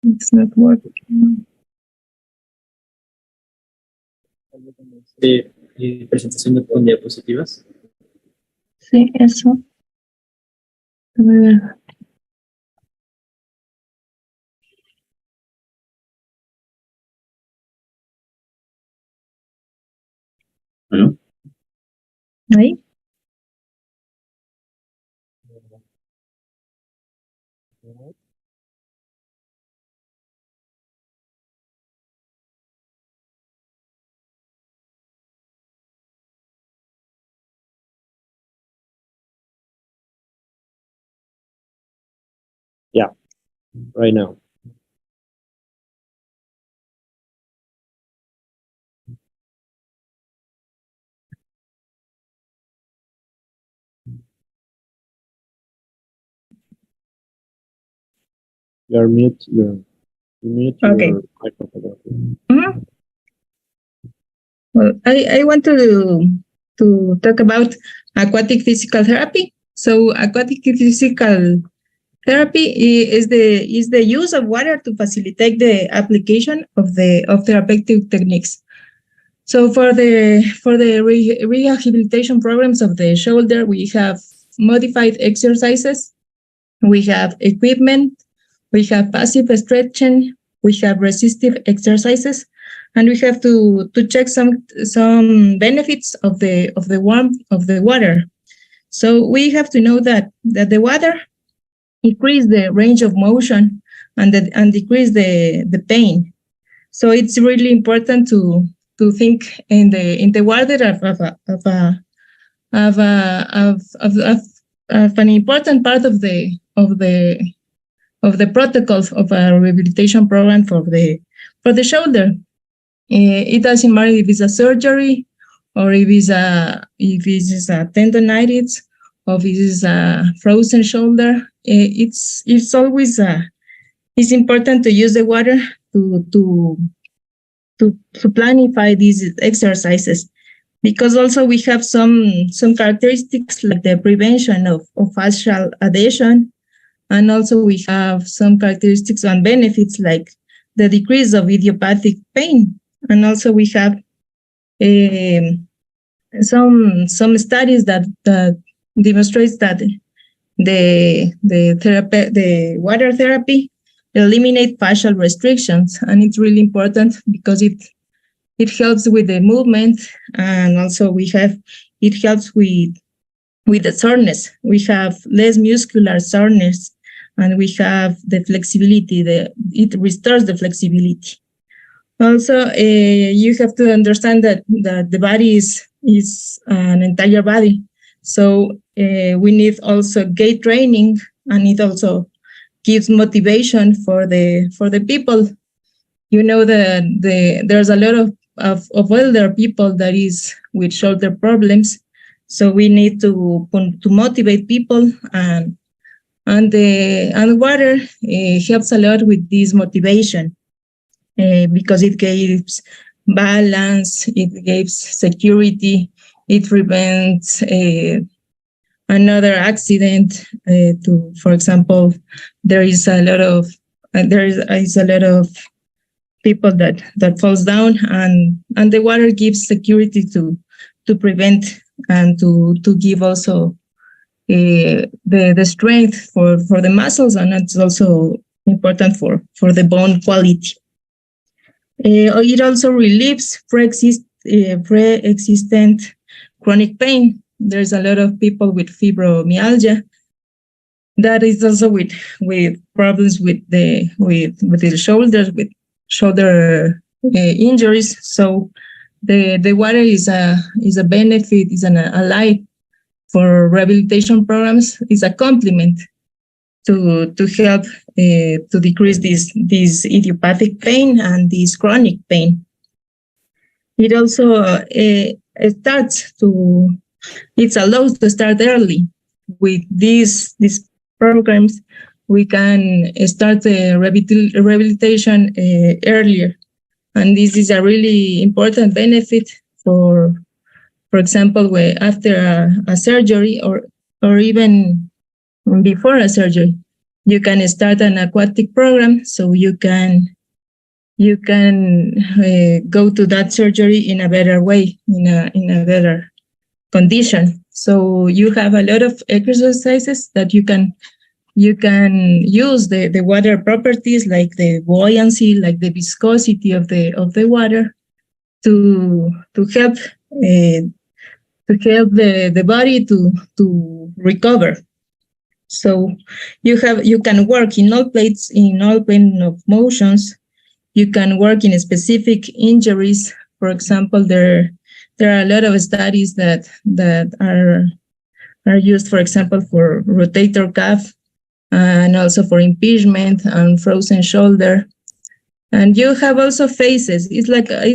It's not working. Presentación con diapositivas. Sí, eso. A ver. ¿Aló? ¿Ahí? Yeah, right now. You're mute. You mute Okay. your microphone. Mm-hmm. Well, I want to talk about aquatic physical therapy. So aquatic physical therapy is the use of water to facilitate the application of therapeutic techniques. So for the rehabilitation programs of the shoulder, we have modified exercises, we have equipment, we have passive stretching, we have resistive exercises, and we have to check some benefits of the warmth of the water. So we have to know that the water increase the range of motion and decrease the pain. So it's really important to think in the water of an important part of the protocols of a rehabilitation program for the shoulder. It doesn't matter if it's a surgery or if it's a tendonitis or if it's a frozen shoulder. It's always it's important to use the water to planify these exercises, because also we have some characteristics like the prevention of fascial adhesion, and also we have some characteristics and benefits like the decrease of idiopathic pain, and also we have some studies that demonstrates that the water therapy eliminate fascial restrictions, and it's really important because it helps with the movement, and also it helps with the soreness. We have less muscular soreness, and we have the flexibility. It restores the flexibility. Also, you have to understand that the body is an entire body, so we need also gait training, and it also gives motivation for the people. You know, there's a lot of older people that is with shoulder problems, so we need to motivate people, and water helps a lot with this motivation, because it gives balance, it gives security, it prevents another accident. For example, there is a lot of people that falls down, and the water gives security to prevent and to give also the strength for the muscles, and it's also important for the bone quality. It also relieves pre-existent chronic pain. There's a lot of people with fibromyalgia that is also with problems with the shoulders, with shoulder injuries. So the water is a benefit, is an ally for rehabilitation programs, is a complement to help to decrease this idiopathic pain and this chronic pain. It also it's allowed to start early. With these programs, we can start the rehabilitation earlier, and this is a really important benefit for example, where after a surgery or even before a surgery, you can start an aquatic program, so you can go to that surgery in a better way, in a better condition. So you have a lot of exercises that you can use the water properties, like the buoyancy, like the viscosity of the water, to help the body to recover. So you can work in all planes of motions. You can work in specific injuries. For example, there are a lot of studies that are used, for example, for rotator cuff, and also for impingement and frozen shoulder. And you have also phases. It's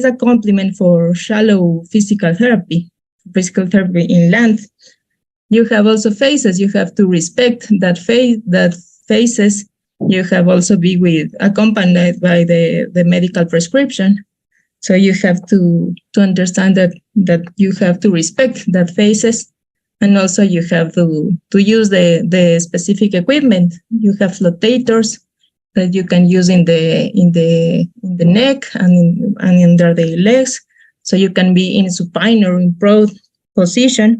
a complement for shallow physical therapy in land. You have also phases. You have to respect that phases. You have also be accompanied by the medical prescription. So you have to understand that you have to respect that phases, and also you have to use the specific equipment. You have flotators that you can use in the neck and under the legs, so you can be in supine or in prone position,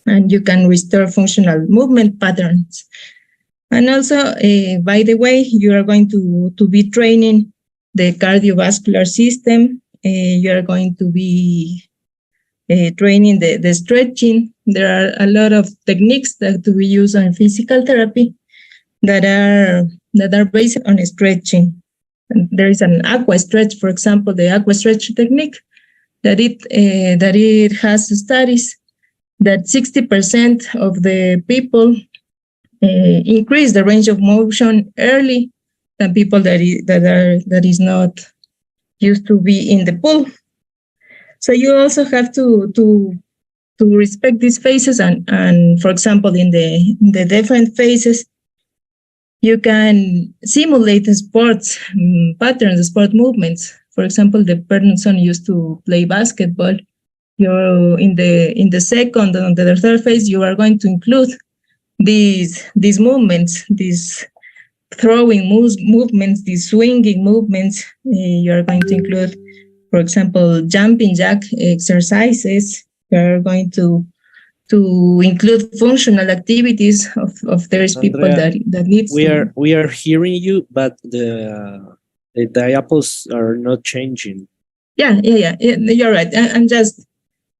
and you can restore functional movement patterns. And also, by the way, you are going to be training the cardiovascular system. You are going to be training the stretching. There are a lot of techniques that we use in physical therapy that are based on stretching. there is an aqua stretch, for example, the aqua stretch technique, that it has studies that 60% of the people increase the range of motion early than people that is not used to be in the pool. So you also have to respect these phases, and for example, in the different phases, you can simulate the sports patterns, sport movements. For example, the person used to play basketball. You're in the second and the third phase, you are going to include these movements, these throwing movements, these swinging movements. You are going to include, for example, jumping jack exercises. You are going to include functional activities of those people that needs. We are hearing you, but the diapos are not changing. Yeah. You're right.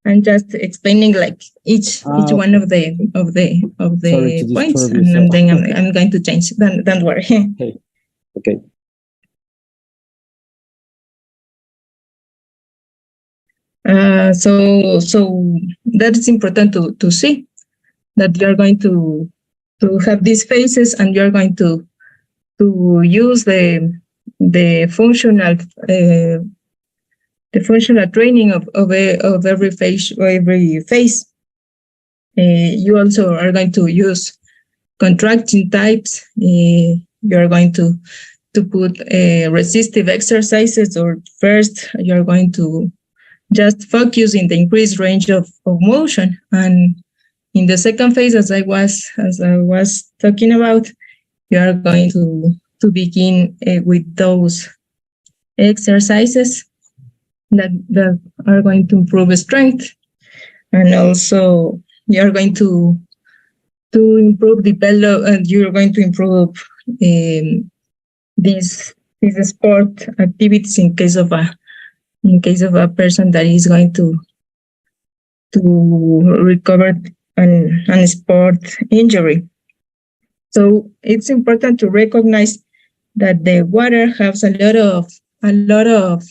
I'm just explaining like each one of the points, and then I'm going to change. Don't worry. Okay. So that is important to see that you're going to have these phases, and you're going to use the functional training of every phase. You also are going to use contracting types. You are going to put resistive exercises, or first you're going to just focus in the increased range of motion. And in the second phase, as I was talking about, you are going to begin with those exercises that are going to improve strength, and also you are going to develop, and you are going to improve these sport activities in case of a person that is going to recover an sport injury. So it's important to recognize that the water has a lot of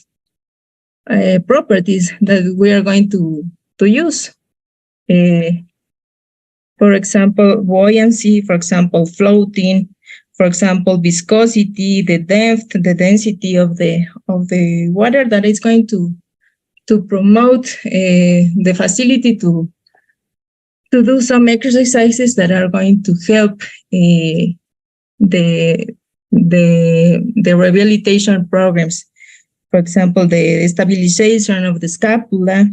properties that we are going to use. For example, buoyancy, for example, floating, for example, viscosity, the depth, the density of the water, that is going to promote the facility to do some exercises that are going to help the rehabilitation programs. For example, the stabilization of the scapula,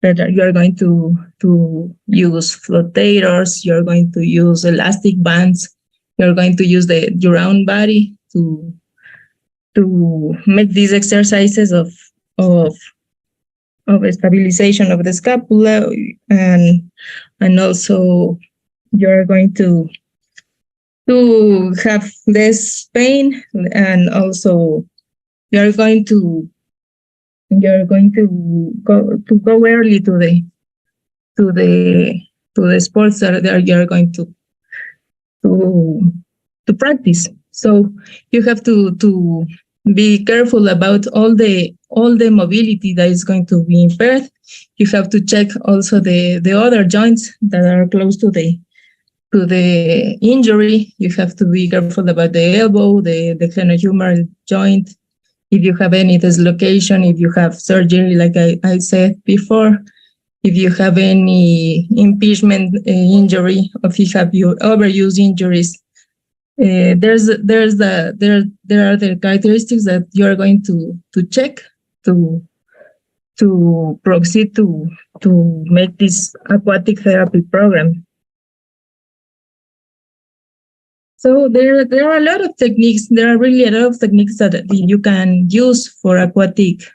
that you are going to use flotators, you're going to use elastic bands, you're going to use your own body to make these exercises of stabilization of the scapula, and also you're going to have less pain, and also you're going to go early to the sports that you're going to practice. So you have to be careful about all the mobility that is going to be impaired. You have to check also the other joints that are close to the injury. You have to be careful about the elbow, the glenohumeral joint. If you have any dislocation, if you have surgery, like I said before, if you have any impingement injury, or if you have your overuse injuries, there are the characteristics that you are going to check to proceed to make this aquatic therapy program. So there are a lot of techniques. There are really a lot of techniques that you can use for aquatic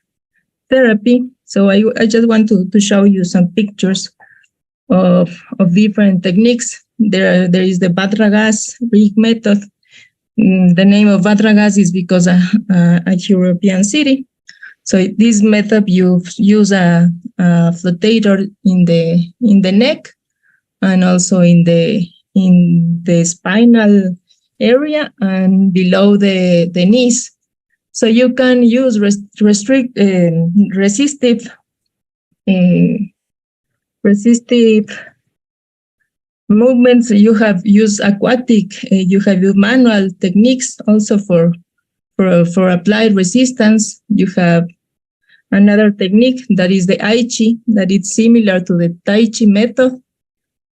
therapy. So I just want to show you some pictures of different techniques. There is the Batragas rig method. The name of Batragas is because a European city. So this method, you use a flotator in the neck, and also in the spinal area and below the knees. So you can use resistive movements. You have used aquatic. You have used manual techniques also for applied resistance. You have another technique that is the Aichi, that is similar to the Tai Chi method.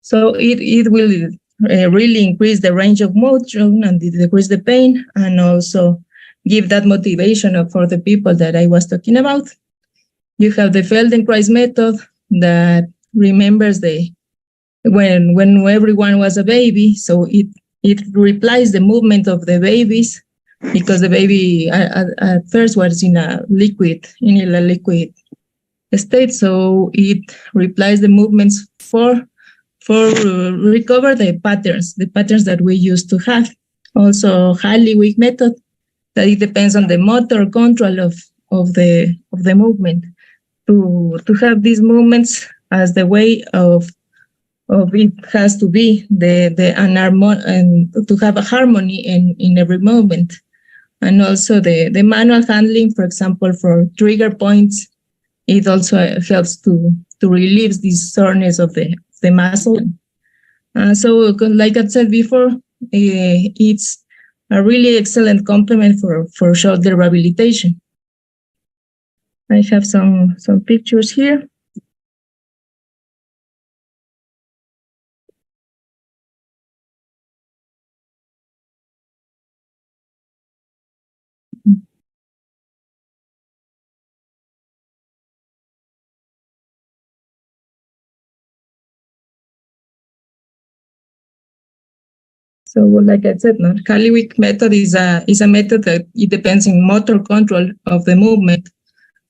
So it will really increase the range of motion and decrease the pain, and also give that motivation for the people that I was talking about. You have the Feldenkrais method that remembers when everyone was a baby, so it replies the movement of the babies, because the baby at first was in a liquid state, so it replies the movements for recover the patterns that we used to have. Also, Halliwick method, that it depends on the motor control of the movement to have these movements as the way of it has to be and to have a harmony in every movement. And also the manual handling, for example, for trigger points, it also helps to relieve this soreness of the muscle. So like I said before, it's a really excellent complement for shoulder rehabilitation. I have some pictures here. So, like I said, Halliwick method is a method that it depends on motor control of the movement.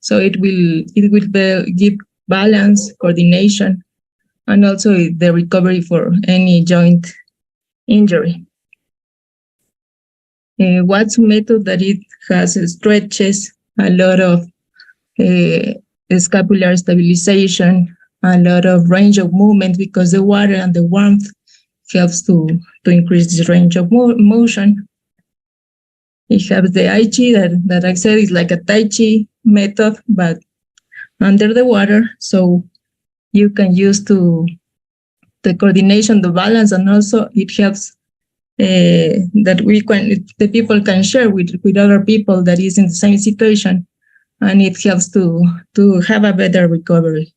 So it will give balance, coordination, and also the recovery for any joint injury. What's method that it has stretches, a lot of scapular stabilization, a lot of range of movement, because the water and the warmth helps to increase the range of motion. It has the Aichi that I said is like a Tai Chi method, but under the water. So you can use the coordination, the balance, and also it helps that the people can share with other people that is in the same situation, and it helps to have a better recovery.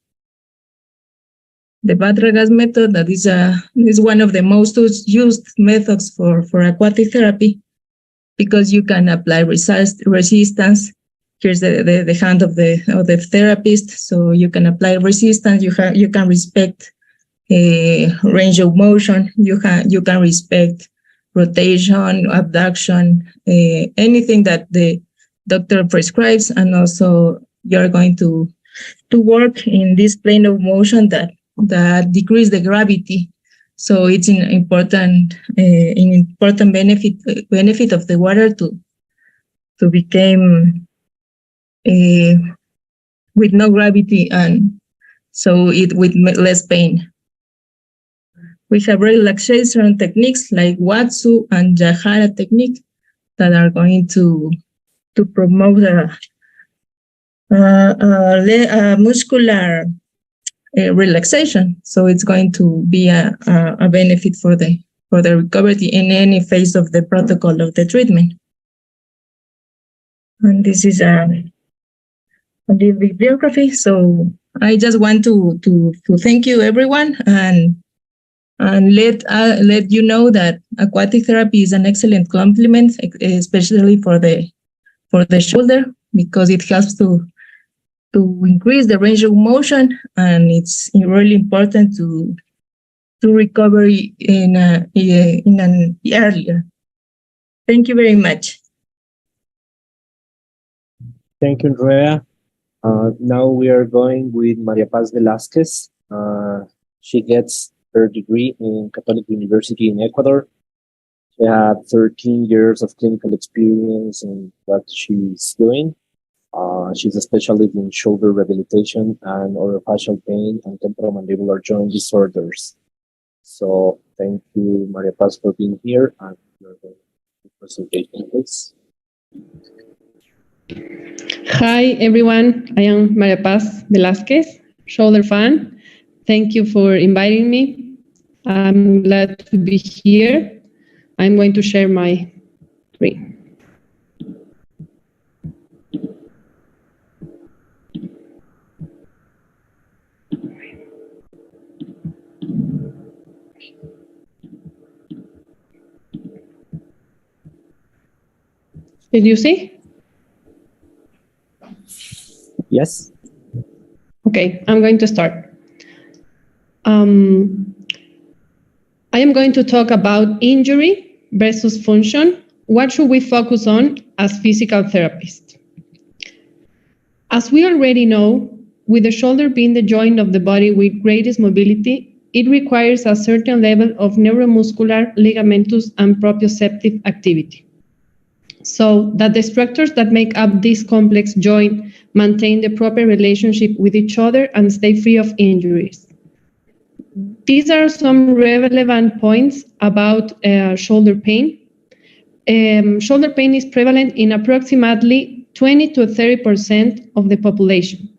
The Badragas method, that is one of the most used methods for aquatic therapy, because you can apply resistance. Here's the hand of the therapist, so you can apply resistance. You can respect range of motion. You can respect rotation, abduction, anything that the doctor prescribes, and also you're going to work in this plane of motion that decrease the gravity. So it's an important benefit of the water to become with no gravity, and so it with less pain. We have relaxation techniques like Watsu and Jahara technique that are going to promote a muscular relaxation. So it's going to be a benefit for the recovery in any phase of the protocol of the treatment. And this is a little bibliography. So I just want to thank you, everyone, and let you know that aquatic therapy is an excellent complement, especially for the shoulder, because it helps to increase the range of motion, and it's really important to recovery in an earlier. Thank you very much. Thank you, Andrea. Now we are going with Maria Paz Velázquez. She gets her degree in Catholic University in Ecuador. She had 13 years of clinical experience in what she's doing. She's a specialist in shoulder rehabilitation and orofacial pain and temporomandibular joint disorders. So thank you, Maria Paz, for being here, and your presentation, please. Hi, everyone. I am Maria Paz Velázquez, shoulder fan. Thank you for inviting me. I'm glad to be here. I'm going to share my screen. Did you see? Yes. Okay, I'm going to start. I am going to talk about injury versus function. What should we focus on as physical therapists? As we already know, with the shoulder being the joint of the body with greatest mobility, it requires a certain level of neuromuscular, ligamentous, and proprioceptive activity, so that the structures that make up this complex joint maintain the proper relationship with each other and stay free of injuries. These are some relevant points about shoulder pain. Shoulder pain is prevalent in approximately 20 to 30% of the population.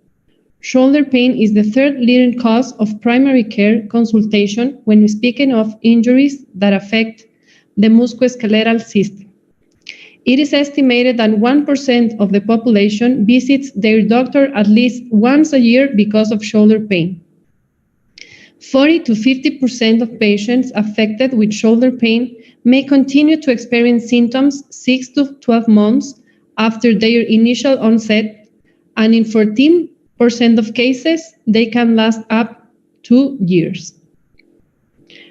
Shoulder pain is the third leading cause of primary care consultation when speaking of injuries that affect the musculoskeletal system. It is estimated that 1% of the population visits their doctor at least once a year because of shoulder pain. 40 to 50% of patients affected with shoulder pain may continue to experience symptoms 6 to 12 months after their initial onset, and in 14% of cases, they can last up to years.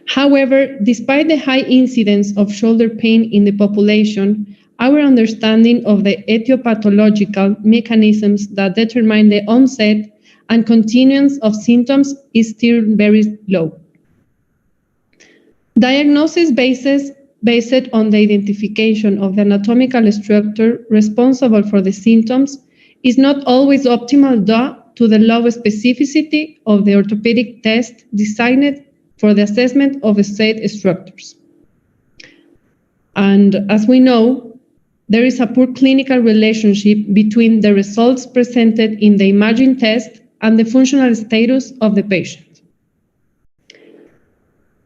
However, despite the high incidence of shoulder pain in the population, our understanding of the etiological mechanisms that determine the onset and continuance of symptoms is still very low. Diagnosis based on the identification of the anatomical structure responsible for the symptoms is not always optimal due to the low specificity of the orthopedic test designed for the assessment of said structures. And as we know, there is a poor clinical relationship between the results presented in the imaging test and the functional status of the patient.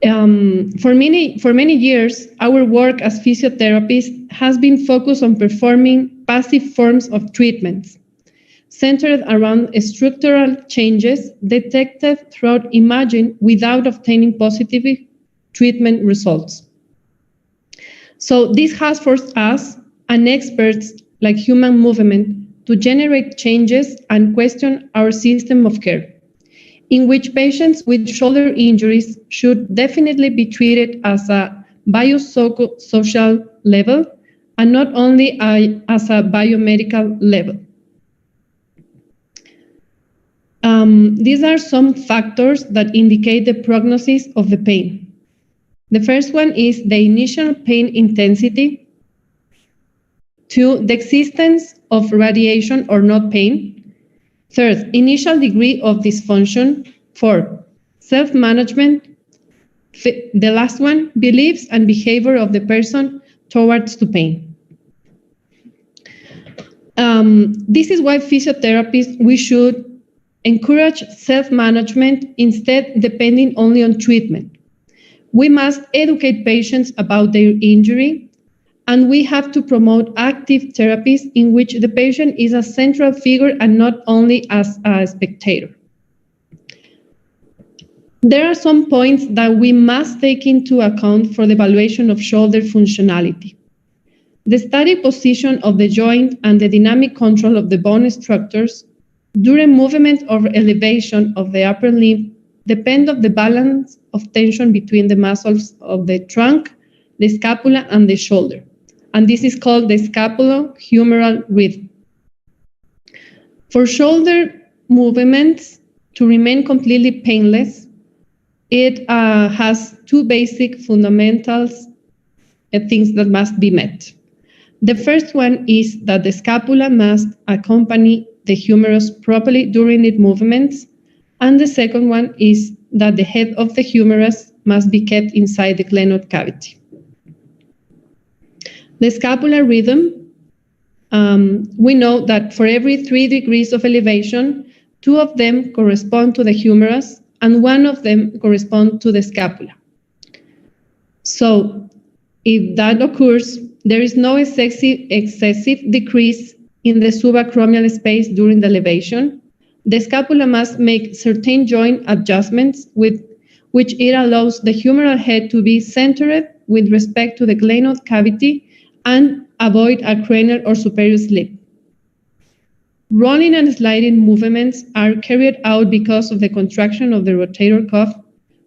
For many years, our work as physiotherapists has been focused on performing passive forms of treatments, centered around structural changes detected through imaging without obtaining positive treatment results. So this has forced us and experts like human movement to generate changes and question our system of care, in which patients with shoulder injuries should definitely be treated as a biosocial level and not only as a biomedical level. These are some factors that indicate the prognosis of the pain. The first one is the initial pain intensity. 2, the existence of radiation or not pain. 3rd, initial degree of dysfunction. 4, self-management. The last one, beliefs and behavior of the person towards the pain. This is why physiotherapists, we should encourage self-management instead depending only on treatment. We must educate patients about their injury, and we have to promote active therapies in which the patient is a central figure and not only as a spectator. There are some points that we must take into account for the evaluation of shoulder functionality. The static position of the joint and the dynamic control of the bone structures during movement or elevation of the upper limb depend on the balance of tension between the muscles of the trunk, the scapula, and the shoulder. And this is called the scapulohumeral rhythm. For shoulder movements to remain completely painless, it has 2 basic fundamentals things that must be met. The first one is that the scapula must accompany the humerus properly during its movements, and the second one is that the head of the humerus must be kept inside the glenoid cavity. The scapular rhythm we know that for every 3 degrees of elevation, 2 of them correspond to the humerus and 1 of them correspond to the scapula. So if that occurs, there is no excessive decrease in the subacromial space during the elevation. The scapula must make certain joint adjustments with which it allows the humeral head to be centered with respect to the glenoid cavity and avoid a cranial or superior slip. Rolling and sliding movements are carried out because of the contraction of the rotator cuff,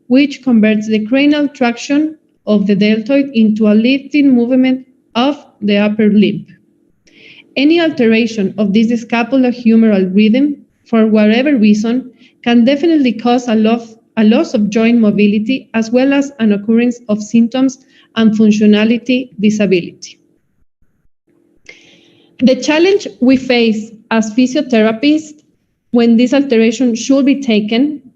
which converts the cranial traction of the deltoid into a lifting movement of the upper limb. Any alteration of this scapulohumeral rhythm, for whatever reason, can definitely cause a loss of joint mobility as well as an occurrence of symptoms and functionality disability. The challenge we face as physiotherapists when this alteration should be taken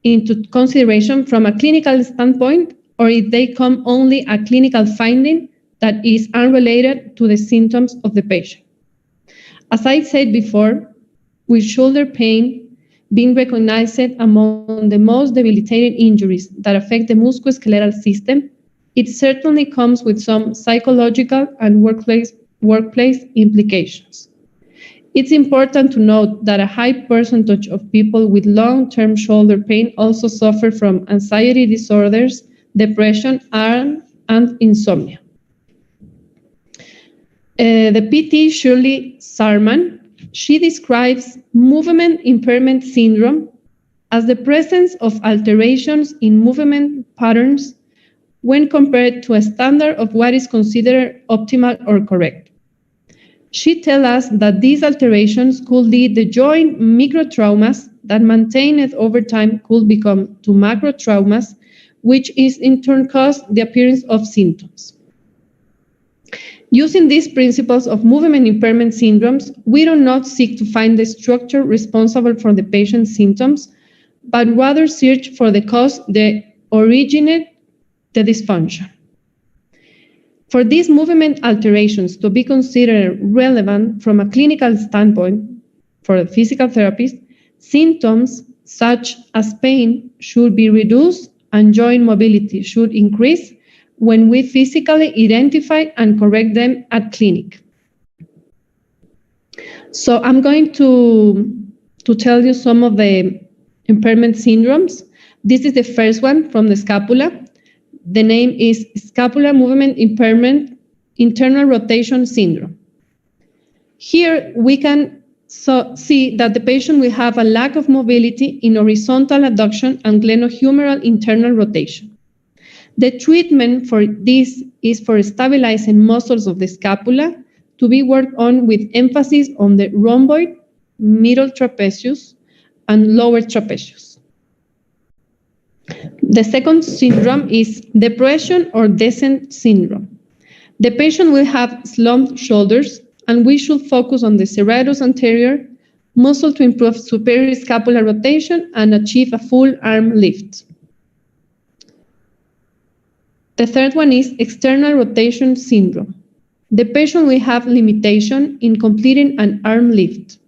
into consideration from a clinical standpoint, or if they come only a clinical finding that is unrelated to the symptoms of the patient. As I said before, with shoulder pain being recognized among the most debilitating injuries that affect the musculoskeletal system, it certainly comes with some psychological and workplace implications. It's important to note that a high percentage of people with long-term shoulder pain also suffer from anxiety disorders, depression, and insomnia. The PT Shirley Sarman, she describes movement impairment syndrome as the presence of alterations in movement patterns when compared to a standard of what is considered optimal or correct. She tells us that these alterations could lead the joint microtraumas that maintained over time could become to macrotraumas, which is in turn cause the appearance of symptoms. Using these principles of movement impairment syndromes, we do not seek to find the structure responsible for the patient's symptoms, but rather search for the cause that originated the dysfunction. For these movement alterations to be considered relevant from a clinical standpoint for the physical therapist, symptoms such as pain should be reduced and joint mobility should increase when we physically identify and correct them at clinic. So I'm going to tell you some of the impairment syndromes. This is the first one from the scapula. The name is Scapular Movement Impairment Internal Rotation Syndrome. Here we can see that the patient will have a lack of mobility in horizontal adduction and glenohumeral internal rotation. The treatment for this is for stabilizing muscles of the scapula to be worked on with emphasis on the rhomboid, middle trapezius, and lower trapezius. The second syndrome is depression or descent syndrome. The patient will have slumped shoulders, and we should focus on the serratus anterior muscle to improve superior scapular rotation and achieve a full arm lift. The third one is external rotation syndrome. The patient will have limitation in completing an arm lift.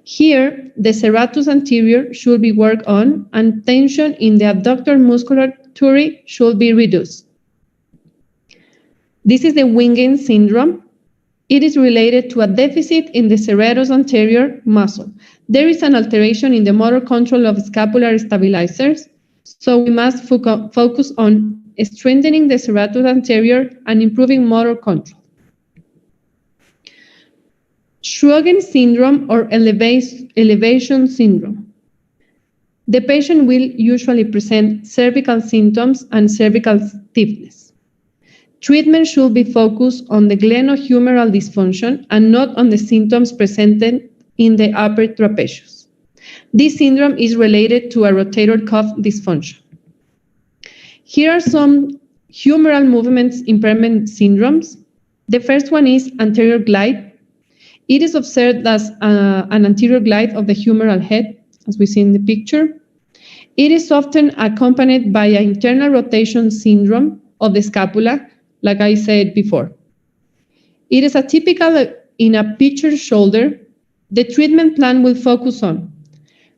Here, the serratus anterior should be worked on and tension in the abductor musculature should be reduced. This is the winging syndrome. It is related to a deficit in the serratus anterior muscle. There is an alteration in the motor control of scapular stabilizers, so we must focus on strengthening the serratus anterior and improving motor control. Sjögren syndrome or elevation syndrome. The patient will usually present cervical symptoms and cervical stiffness. Treatment should be focused on the glenohumeral dysfunction and not on the symptoms presented in the upper trapezius. This syndrome is related to a rotator cuff dysfunction. Here are some humeral movements impairment syndromes. The first one is anterior glide. It is observed as an anterior glide of the humeral head, as we see in the picture. It is often accompanied by an internal rotation syndrome of the scapula, like I said before. It is a typical in a pictured shoulder, the treatment plan will focus on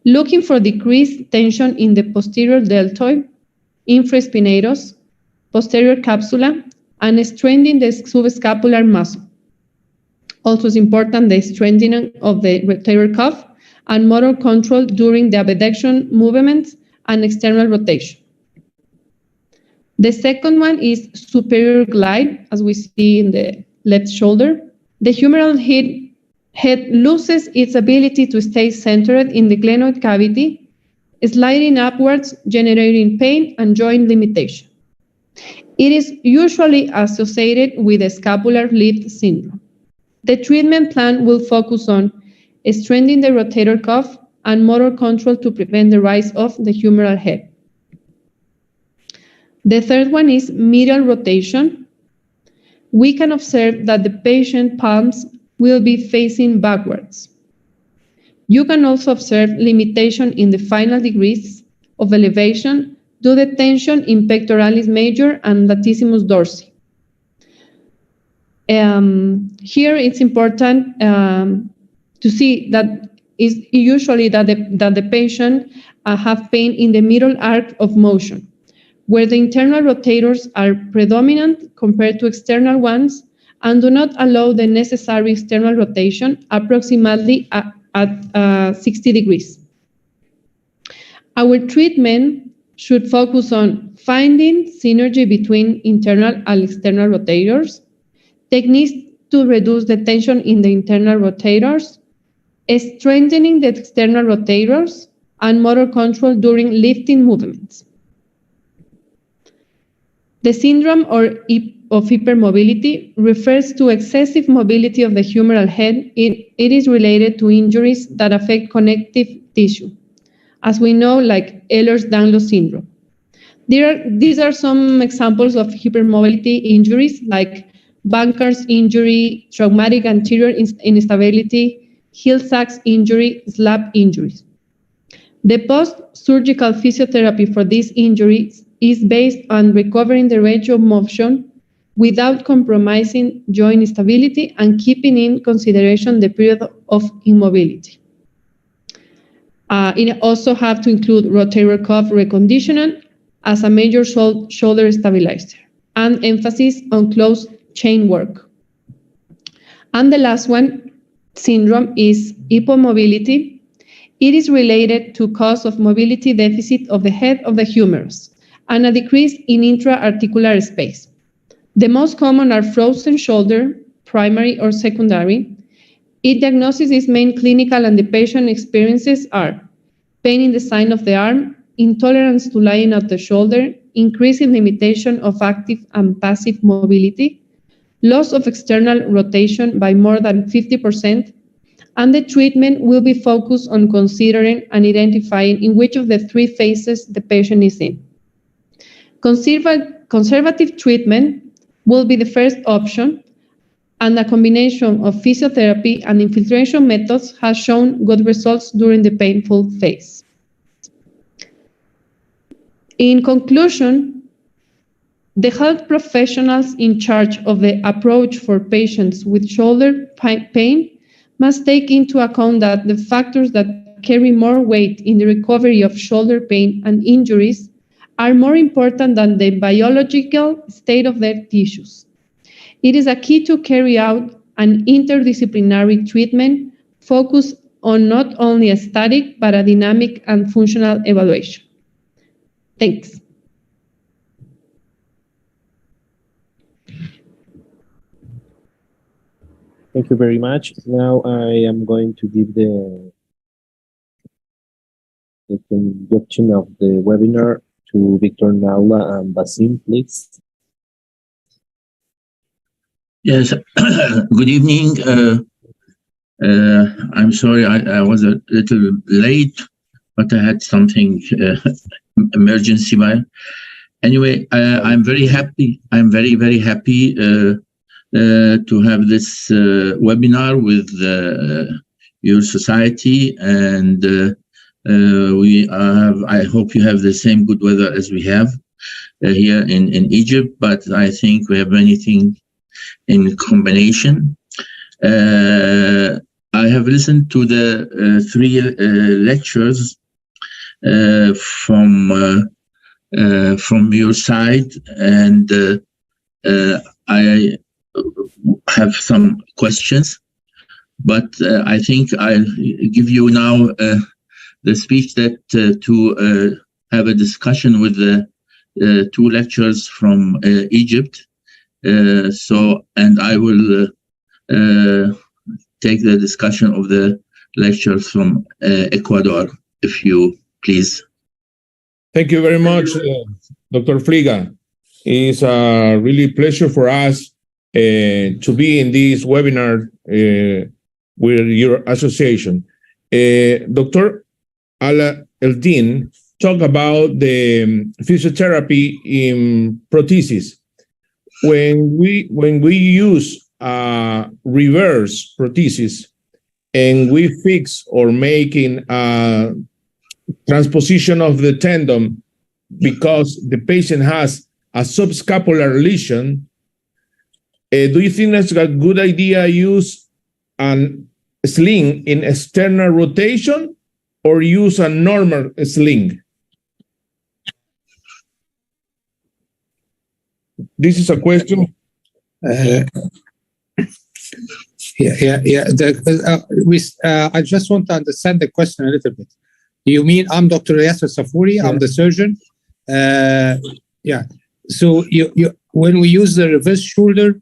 looking for decreased tension in the posterior deltoid, infraspinatus, posterior capsula, and strengthening the subscapular muscle. Also, it's important the strengthening of the rotator cuff and motor control during the abduction movements and external rotation. The second one is superior glide, as we see in the left shoulder. The humeral head loses its ability to stay centered in the glenoid cavity, sliding upwards, generating pain and joint limitation. It is usually associated with a scapular lift syndrome. The treatment plan will focus on strengthening the rotator cuff and motor control to prevent the rise of the humeral head. The third one is medial rotation. We can observe that the patient palms will be facing backwards. You can also observe limitation in the final degrees of elevation due to tension in pectoralis major and latissimus dorsi. Here it's important to see that it's usually that the patient have pain in the middle arc of motion, where the internal rotators are predominant compared to external ones and do not allow the necessary external rotation approximately at 60 degrees. Our treatment should focus on finding synergy between internal and external rotators, techniques to reduce the tension in the internal rotators, strengthening the external rotators, and motor control during lifting movements. The syndrome of hypermobility refers to excessive mobility of the humeral head. It is related to injuries that affect connective tissue, as we know, like Ehlers-Danlos syndrome. These are some examples of hypermobility injuries, like Banker's injury, traumatic anterior instability, Hill-Sachs injury, slap injuries. The post-surgical physiotherapy for these injuries is based on recovering the range of motion without compromising joint stability and keeping in consideration the period of immobility. It also have to include rotator cuff reconditioning as a major shoulder stabilizer and emphasis on close chain work. And the last one, syndrome, is hypomobility. It is related to cause of mobility deficit of the head of the humerus and a decrease in intra-articular space. The most common are frozen shoulder, primary or secondary. Its diagnosis is main clinical and the patient experiences are pain in the sign of the arm, intolerance to lying at the shoulder, increasing limitation of active and passive mobility, loss of external rotation by more than 50%, and the treatment will be focused on considering and identifying in which of the three phases the patient is in. Conservative treatment will be the first option, and a combination of physiotherapy and infiltration methods has shown good results during the painful phase. In conclusion, the health professionals in charge of the approach for patients with shoulder pain must take into account that the factors that carry more weight in the recovery of shoulder pain and injuries are more important than the biological state of their tissues. It is a key to carry out an interdisciplinary treatment focused on not only a static but a dynamic and functional evaluation. Thanks. Thank you very much. Now I am going to give the conduction of the webinar to Victor, NAULA, and BASIM, please. Yes, good evening. I'm sorry I was a little late, but I had something emergency. Anyway, I'm very happy. I'm very, very happy to have this webinar with your society, and I hope you have the same good weather as we have here in Egypt, but I think we have many things in combination. I have listened to the three lectures from your side, and I have some questions, but I think I'll give you now the speech that to have a discussion with the two lecturers from Egypt. And I will take the discussion of the lectures from Ecuador, if you please. Thank you very much, Dr. FLEEGA. It's a really pleasure for us to be in this webinar with your association. Dr. Ala Eldin talked about the physiotherapy in prosthesis. When we use reverse prosthesis and we fix or making a transposition of the tendon because the patient has a subscapular lesion, do you think that's a good idea use a sling in external rotation or use a normal sling? This is a question. I just want to understand the question a little bit. You mean I'm Dr. Yasser Safouri, I'm the surgeon. So when we use the reverse shoulder,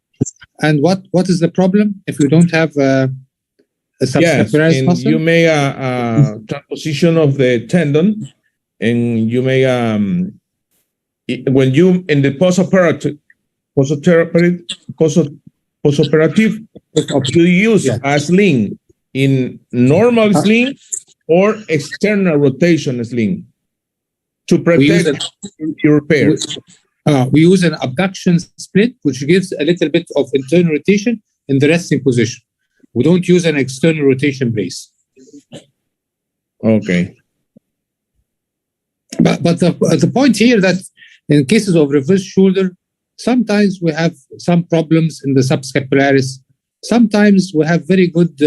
and what is the problem if we don't have a subscapularis muscle? You make a transposition of the tendon, and you make when you in the postoperative you use a sling in normal sling or external rotation sling to protect your repair. We use an abduction split, which gives a little bit of internal rotation in the resting position. We don't use an external rotation brace. Okay. But the point here that in cases of reverse shoulder, sometimes we have some problems in the subscapularis. Sometimes we have very good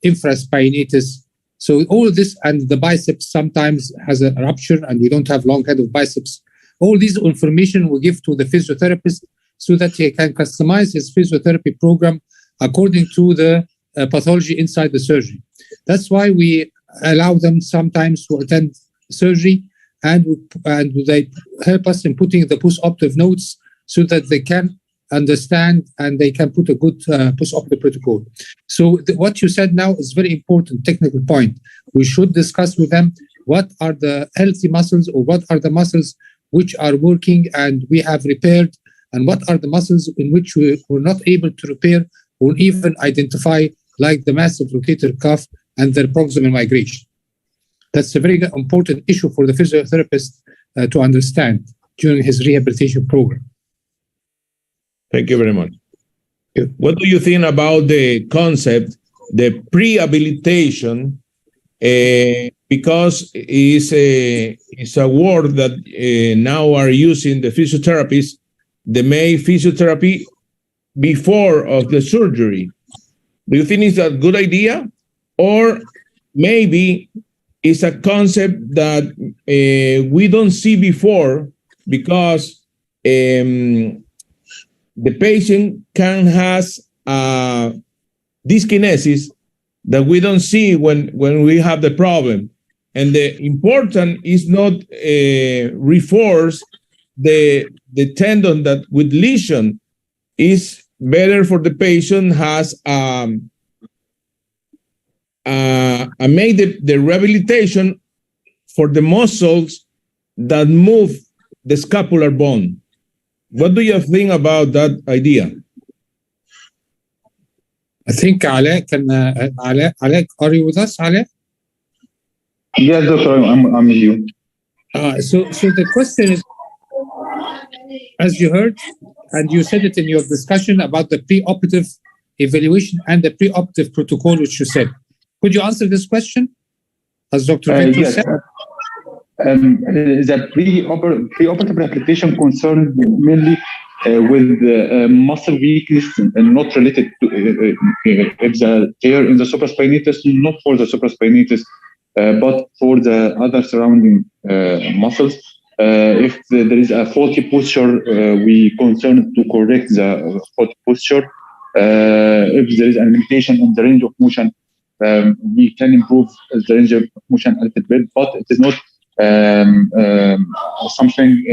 infraspinatus. So all this, and the biceps sometimes has a rupture and we don't have long head of biceps. All these information we give to the physiotherapist so that he can customize his physiotherapy program according to the pathology inside the surgery. That's why we allow them sometimes to attend surgery, and they help us in putting the post-operative notes so that they can understand and they can put a good post-operative protocol. So what you said now is very important technical point. We should discuss with them what are the healthy muscles or what are the muscles which are working and we have repaired, and what are the muscles in which we were not able to repair or even identify, like the massive rotator cuff and their proximal migration. That's a very important issue for the physiotherapist to understand during his rehabilitation program. Thank you very much. What do you think about the concept, the prehabilitation? Because it's a word that now are using the physiotherapists, the make physiotherapy before of the surgery. Do you think it's a good idea? Or maybe it's a concept that we don't see before because the patient can has dyskinesis that we don't see when we have the problem. And the important is not reinforce the tendon that with lesion is better for the patient has made the rehabilitation for the muscles that move the scapular bone. What do you think about that idea? I think Ale, are you with us, Ale? Yes, doctor, I'm with you. So the question is, as you heard, and you said it in your discussion about the preoperative evaluation and the preoperative protocol, which you said. Could you answer this question, as Dr. Victor yes. said? The preoperative rehabilitation concerns mainly with muscle weakness and not related to if the tear in the supraspinatus, not for the supraspinatus, but for the other surrounding muscles. If there is a faulty posture, we concerned to correct the faulty posture. If there is a limitation in the range of motion, we can improve the range of motion a little bit, but it is not something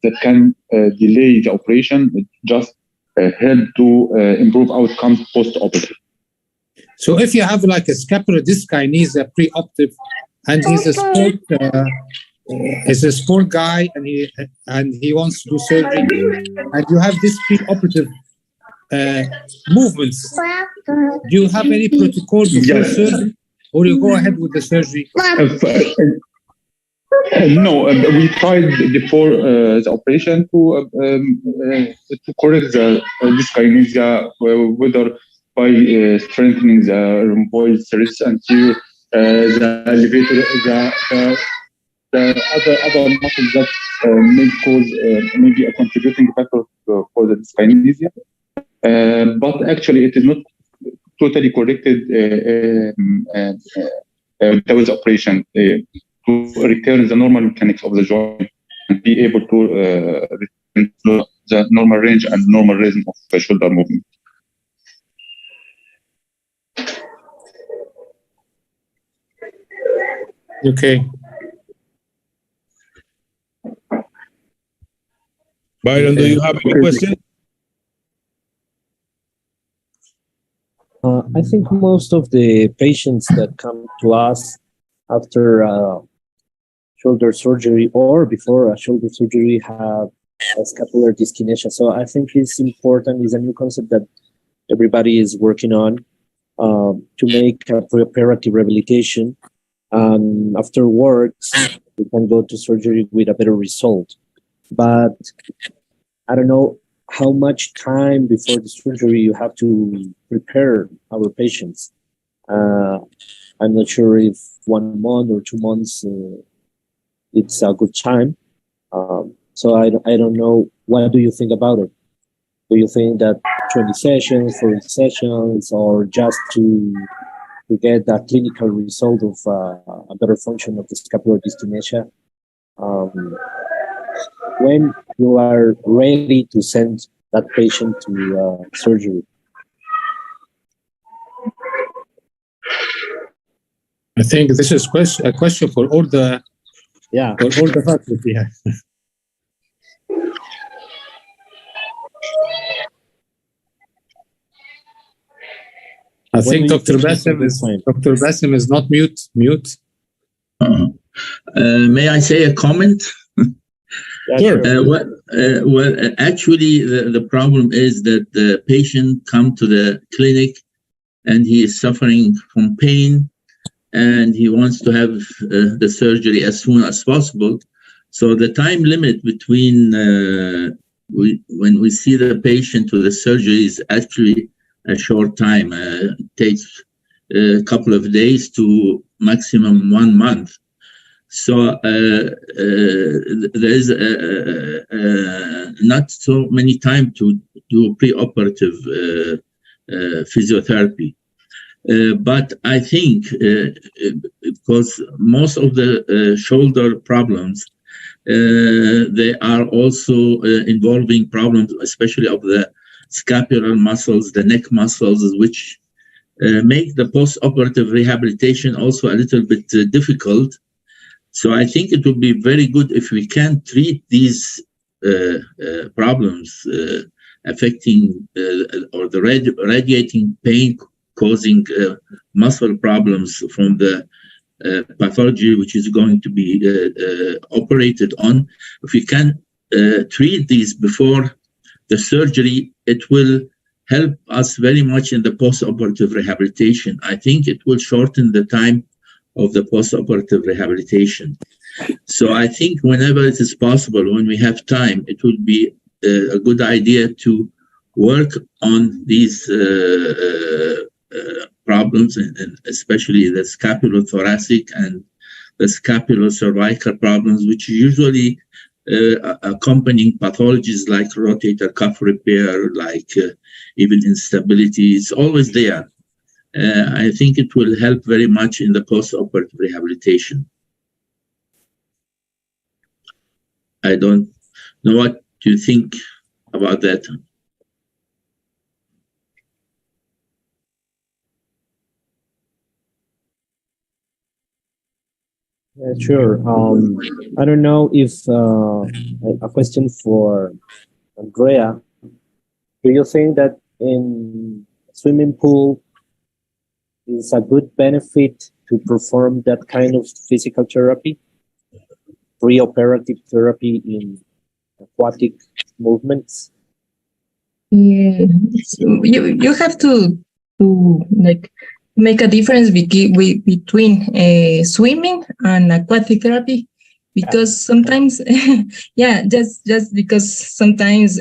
that can delay the operation. It just help to improve outcomes post-operative. So if you have like a scapular disc kinesia pre-operative, and he's a sport guy, and he wants to do surgery, and you have this pre-operative movements, do you have any protocol before surgery, or you go ahead with the surgery? No, we tried before the operation to correct the dyskinesia, whether by strengthening the rhomboid serous anterior, the elevator, the other muscles that may cause maybe a contributing factor for the dyskinesia. But actually, it is not totally corrected with the operation to return the normal mechanics of the joint and be able to return to the normal range and normal rhythm of the shoulder movement. Okay. Byron, do you have any question? I think most of the patients that come to us after shoulder surgery or before a shoulder surgery have a scapular dyskinesia. So I think it's important, it's a new concept that everybody is working on to make a preoperative rehabilitation. Afterwards, we can go to surgery with a better result. But I don't know how much time before the surgery you have to prepare our patients. I'm not sure if 1 month or 2 months it's a good time. So I don't know. What do you think about it? Do you think that 20 sessions, 40 sessions, or just to get that clinical result of a better function of the scapular dyskinesia? When you are ready to send that patient to surgery? I think this is a question for all the faculty. I think Dr. Basim is not mute. May I say a comment? Sure. Well, actually, the problem is that the patient come to the clinic and he is suffering from pain, and he wants to have the surgery as soon as possible. So the time limit between when we see the patient to the surgery is actually a short time. It takes a couple of days to maximum 1 month. So there is not so many time to do preoperative physiotherapy. But I think because most of the shoulder problems, they are also involving problems, especially of the scapular muscles, the neck muscles, which make the post-operative rehabilitation also a little bit difficult. So I think it would be very good if we can treat these problems affecting or the radiating pain causing muscle problems from the pathology which is going to be operated on. If we can treat these before the surgery, it will help us very much in the post-operative rehabilitation. I think it will shorten the time of the post-operative rehabilitation. So I think whenever it is possible, when we have time, it would be a good idea to work on these problems, and especially the scapulothoracic and the scapulocervical problems, which usually accompanying pathologies like rotator cuff repair, like even instability. It's always there. I think it will help very much in the post-operative rehabilitation. I don't know what you think about that. Sure. I don't know if a question for Andrea. Do you think that in swimming pool is a good benefit to perform that kind of physical therapy, pre-operative therapy in aquatic movements? Yeah, you have to like make a difference between swimming and aquatic therapy, because sometimes yeah, just because sometimes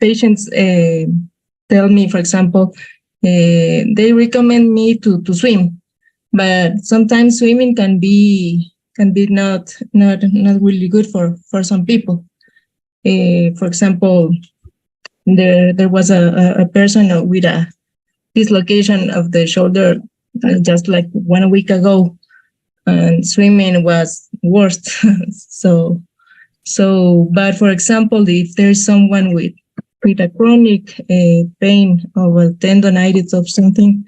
patients tell me, for example, they recommend me to swim, but sometimes swimming can be not really good for some people. For example, there was a person with a dislocation of the shoulder just like 1 week ago, and swimming was worst. But for example, if there's someone with a chronic pain of a tendonitis of something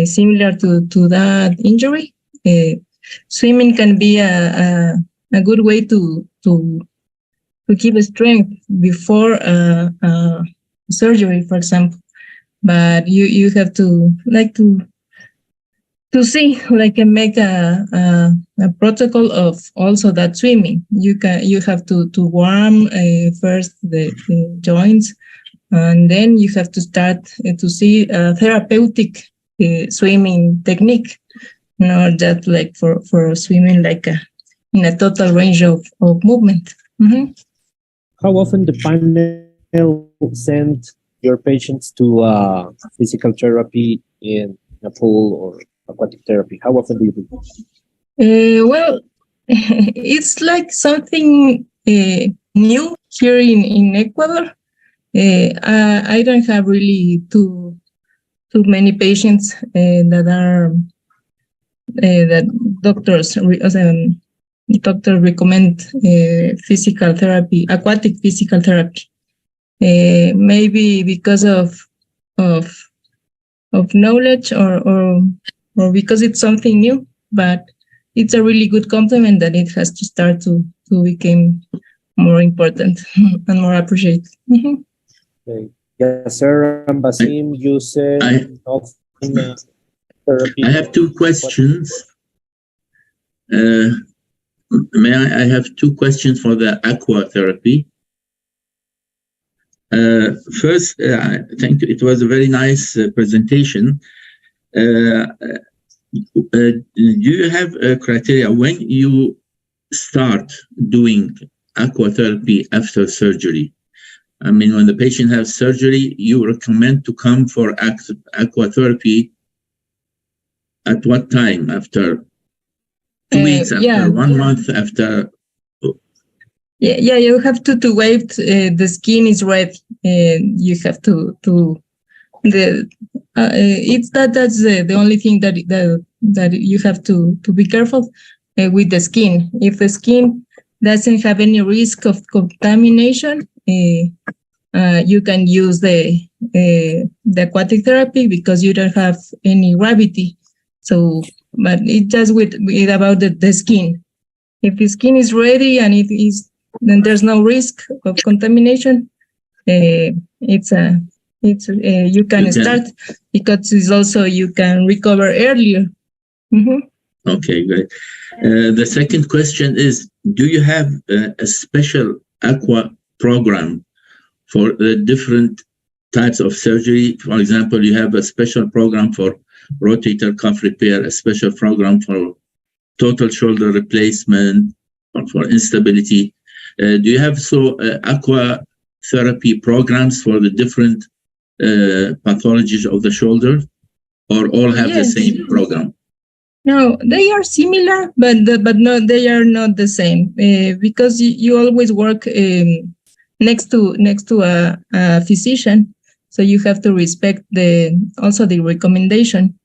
similar to that injury, swimming can be a good way to keep strength before surgery, for example. But you have to see, like, make a protocol of also that swimming. You have to warm first the joints, and then you have to start to see a therapeutic swimming technique, not just like for swimming like in a total range of movement. Mm-hmm. How often the panel send your patients to physical therapy in a pool or aquatic therapy? How often do you do this? Well, it's like something new here in Ecuador. I don't have really too many patients that are that doctors recommend physical therapy, aquatic physical therapy. Maybe because of knowledge or because it's something new, but it's a really good complement that it has to start to become more important and more appreciated. Mm-hmm. Okay. Yes, sir. And BASIM, you said therapy. I have two questions. May I have two questions for the aqua therapy? First, I think it was a very nice presentation. Do you have a criteria when you start doing aqua therapy after surgery? I mean, when the patient has surgery, you recommend to come for aqua therapy at what time? After 2 weeks, after 1 month, after? Yeah, you have to wait. The skin is red. You have to it's that's the only thing that you have to be careful with the skin. If the skin doesn't have any risk of contamination, you can use the aquatic therapy because you don't have any gravity. So, but it's just with about the skin. If the skin is ready and then there's no risk of contamination. You can start because it's also you can recover earlier. Mm-hmm. Okay, great. The second question is: do you have a special aqua program for the different types of surgery? For example, you have a special program for rotator cuff repair, a special program for total shoulder replacement, or for instability. Do you have aqua therapy programs for the different pathologies of the shoulder, or all have the same program? No, they are similar, but no, they are not the same because you always work next to a physician, so you have to respect also the recommendation.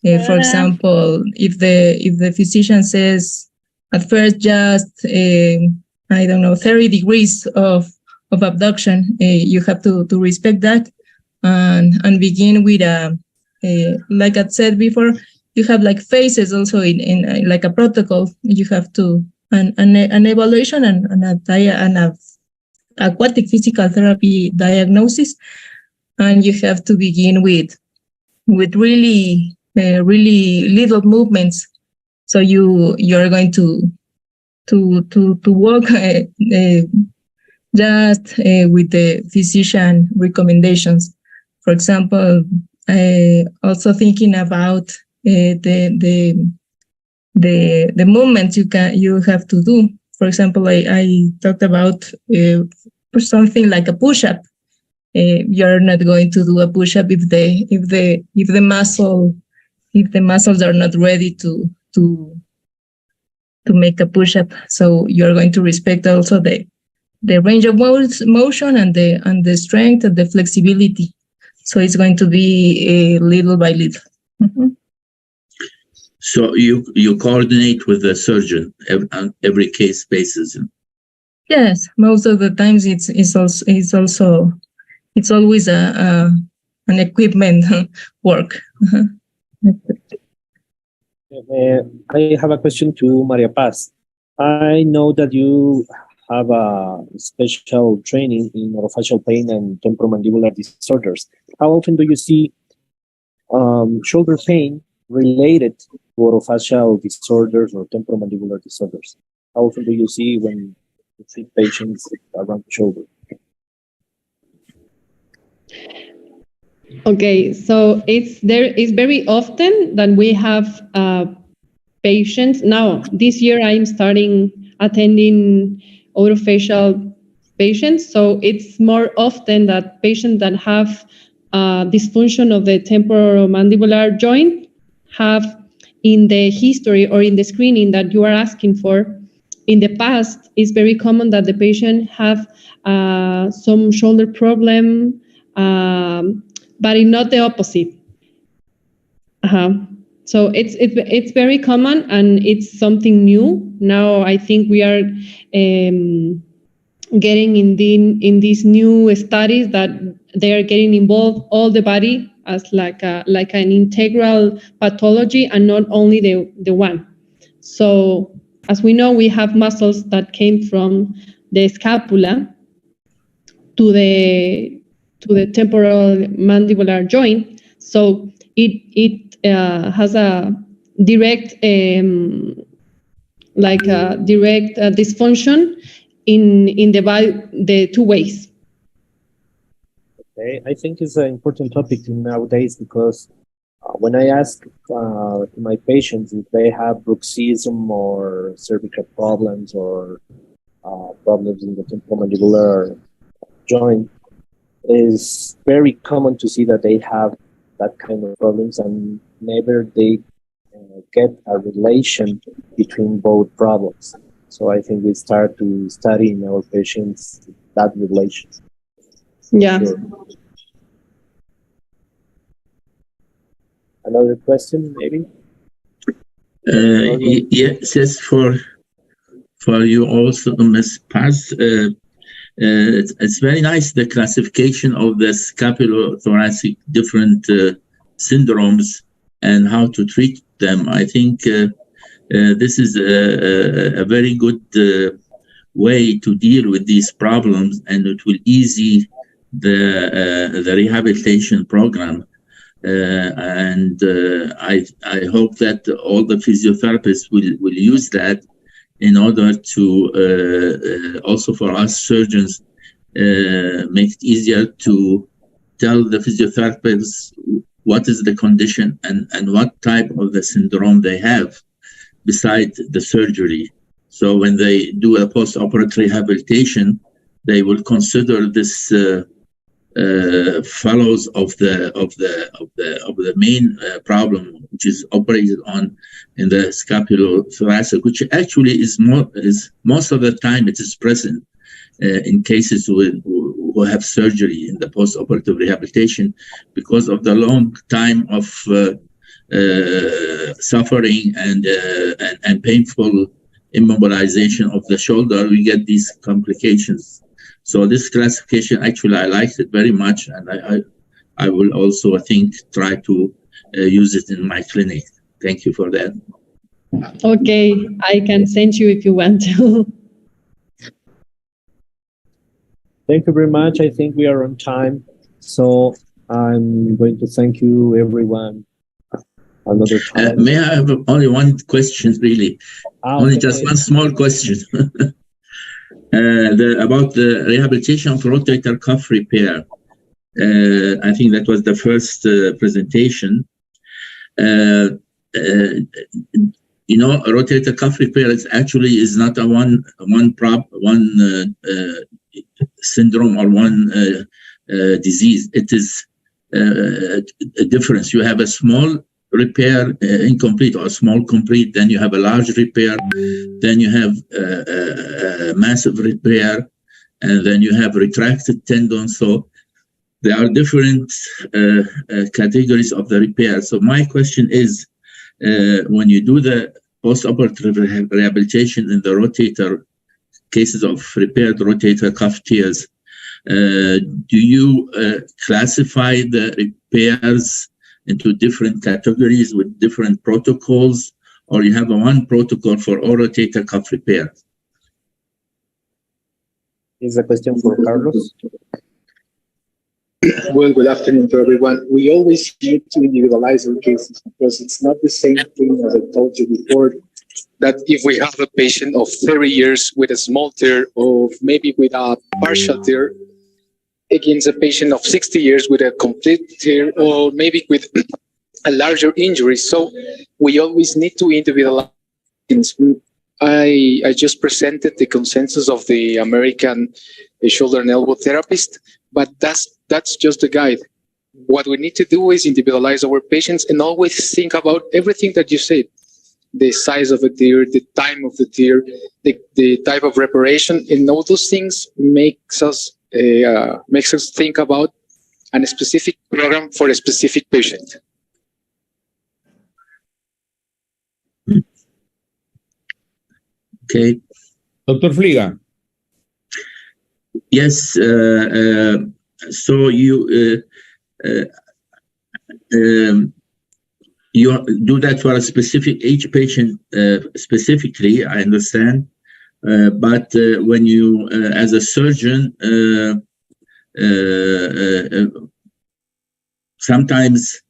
For example, if the physician says at first just 30 degrees of abduction, you have to respect that and begin with like I said before. You have like phases also in like a protocol. You have to an evaluation and an aquatic physical therapy diagnosis, and you have to begin with really little movements. So you're going to work just with the physician recommendations. For example, also thinking about the movements you have to do. For example, I talked about something like a push-up. You're not going to do a push-up if the muscles are not ready to make a push-up. So you're going to respect also the range of motion and the strength and the flexibility. So it's going to be little by little. Mm-hmm. So you coordinate with the surgeon on every case basis. Yes, most of the times it's always an equipment work. I have a question to Maria Paz. I know that you have a special training in orofacial pain and temporomandibular disorders. How often do you see shoulder pain related to orofacial disorders or temporomandibular disorders? How often do you see when you treat patients around the shoulder? Okay, so it's very often that we have patients. Now, this year I'm starting attending orofacial patients, so it's more often that patients that have dysfunction of the temporomandibular joint have in the history or in the screening that you are asking for. In the past, it's very common that the patient have some shoulder problem, but it's not the opposite. So it's very common and it's something new. Now I think we are getting in these new studies that they are getting involved all the body as like an integral pathology and not only the one. So as we know, we have muscles that came from the scapula to the temporal mandibular joint. So it has a direct dysfunction in the two ways. Okay, I think it's an important topic nowadays because when I ask my patients if they have bruxism or cervical problems or problems in the temporomandibular joint, it's very common to see that they have that kind of problems and never they get a relation between both problems. So I think we start to study in our patients that relation. Yeah. Sure. Another question, maybe? Yes, for you also, Ms. Paz. It's very nice, the classification of the scapulothoracic different syndromes and how to treat them. I think this is a very good way to deal with these problems, and it will ease the rehabilitation program. I hope that all the physiotherapists will use that in order to also for us surgeons make it easier to tell the physiotherapists what is the condition and what type of the syndrome they have beside the surgery. So when they do a post-operative rehabilitation, they will consider this follows of the main problem, which is operated on in the scapulothoracic, which actually is most of the time it is present in cases who have surgery in the post-operative rehabilitation because of the long time of suffering and painful immobilization of the shoulder. We get these complications. So this classification, actually, I liked it very much, and I will also, I think, try to use it in my clinic. Thank you for that. Okay, I can send you if you want to. Thank you very much. I think we are on time. So I'm going to thank you, everyone. Another time. May I have only one question, really? Only just one small question. About the rehabilitation of rotator cuff repair. I think that was the first presentation. A rotator cuff repair is not a one syndrome or one disease. It is a difference. You have a small repair, incomplete or small complete, then you have a large repair, then you have a massive repair, and then you have retracted tendon. So there are different categories of the repair. So my question is, when you do the post-operative rehabilitation in the rotator, cases of repaired rotator cuff tears, do you classify the repairs into different categories with different protocols, or you have one protocol for all rotator cuff repair? Is a question for Carlos. Well, good afternoon to everyone. We always need to individualize our cases because it's not the same thing as I told you before, that if we have a patient of 30 years with a small tear or maybe with a partial tear, against a patient of 60 years with a complete tear or maybe with a larger injury. So we always need to individualize. I just presented the consensus of the American shoulder and elbow therapist, but that's just a guide. What we need to do is individualize our patients and always think about everything that you said. The size of a tear, the time of the tear, the type of reparation, and all those things makes us think about a specific program for a specific patient. Okay. Dr. FLEEGA. Yes. So you do that for a specific each patient specifically, I understand. But when you, as a surgeon, sometimes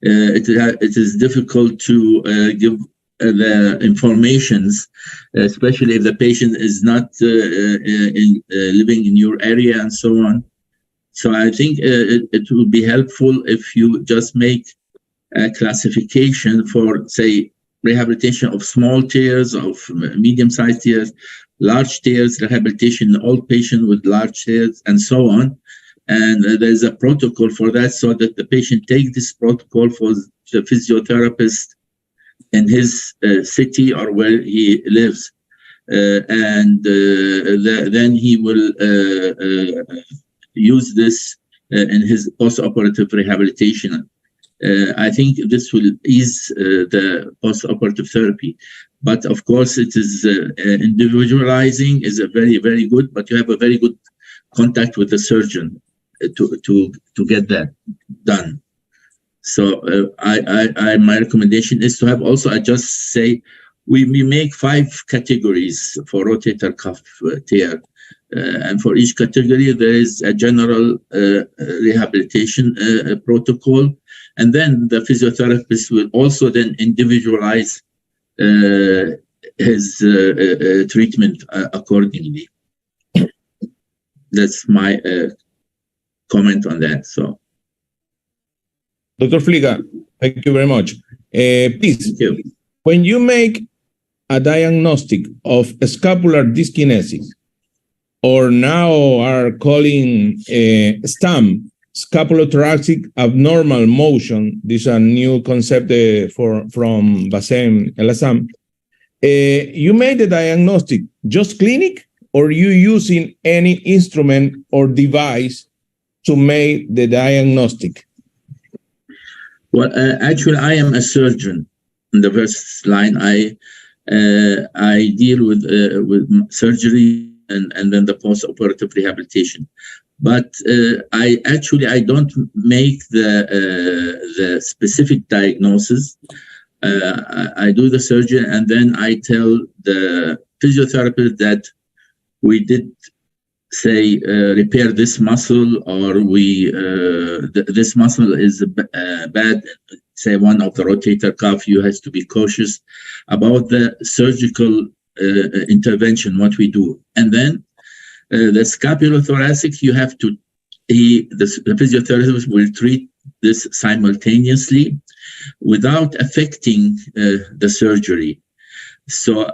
it is difficult to give the informations, especially if the patient is not living in your area and so on. So I think it would be helpful if you just make a classification for, say, rehabilitation of small tears, of medium-sized tears, large tears, rehabilitation in old patient with large tears, and so on. And there's a protocol for that, so that the patient take this protocol for the physiotherapist in his city or where he lives. Then he will use this in his post-operative rehabilitation. I think this will ease the post-operative therapy. But of course, it is individualizing is a very, very good, but you have a very good contact with the surgeon to get that done. So my recommendation is to have also, I just say, we make 5 categories for rotator cuff tear. And for each category, there is a general rehabilitation protocol. And then the physiotherapist will also then individualize his treatment accordingly. That's my comment on that. So, Dr. FLEEGA, thank you very much. Please, when you make a diagnostic of scapular dyskinesis, or now are calling STAM, scapulothoracic abnormal motion. This is a new concept from BASIM, LSM. You made the diagnostic just clinic, or you using any instrument or device to make the diagnostic? Well, actually, I am a surgeon. In the first line, I deal with surgery and then the post-operative rehabilitation. But I don't make the specific diagnosis. I do the surgery, and then I tell the physiotherapist that we did say repair this muscle, or this muscle is bad. Say one of the rotator cuff, you have to be cautious about the surgical intervention, what we do. And then the scapulothoracic, you have to, the physiotherapist will treat this simultaneously without affecting the surgery. So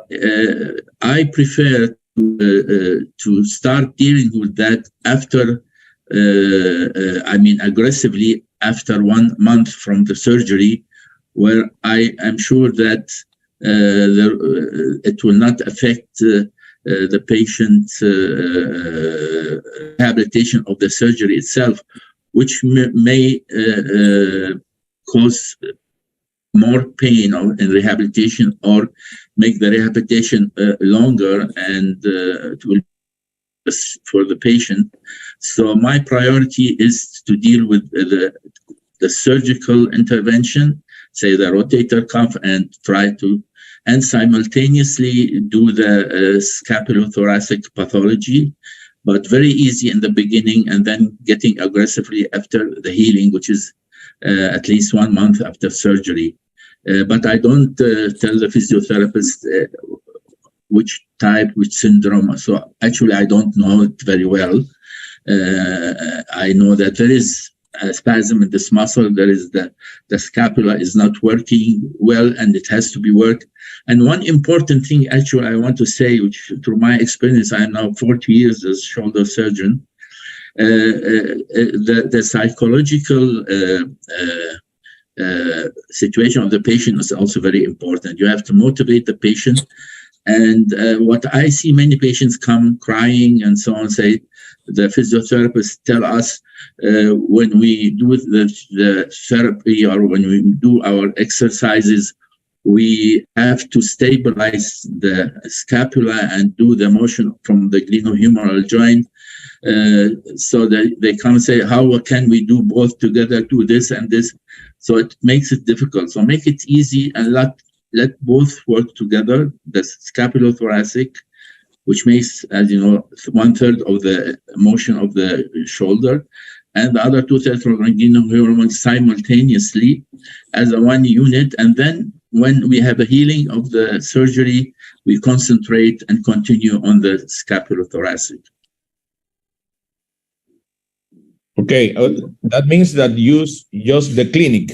I prefer to start dealing with that after, aggressively after 1 month from the surgery, where I am sure that it will not affect the patient's rehabilitation of the surgery itself, which may cause more pain in rehabilitation or make the rehabilitation longer, and it will be for the patient. So my priority is to deal with the surgical intervention, say the rotator cuff, and try to, and simultaneously do the scapulothoracic pathology, but very easy in the beginning, and then getting aggressively after the healing, which is at least 1 month after surgery. But I don't tell the physiotherapist which type, which syndrome. So actually, I don't know it very well. I know that there is a spasm in this muscle. There is the scapula is not working well, and it has to be worked. And one important thing, actually, I want to say, which through my experience, I am now 40 years as shoulder surgeon, the psychological situation of the patient is also very important. You have to motivate the patient. And what I see, many patients come crying and so on, say, the physiotherapists tell us when we do the therapy or when we do our exercises, we have to stabilize the scapula and do the motion from the glenohumeral joint. So they come and say, how can we do both together, do this and this? So it makes it difficult. So make it easy and let both work together. The scapulothoracic, which makes, as you know, 1/3 of the motion of the shoulder, and the other 2/3 from the glenohumeral simultaneously as a one unit. And then when we have a healing of the surgery, we concentrate and continue on the scapulothoracic. Okay, that means that use just the clinic.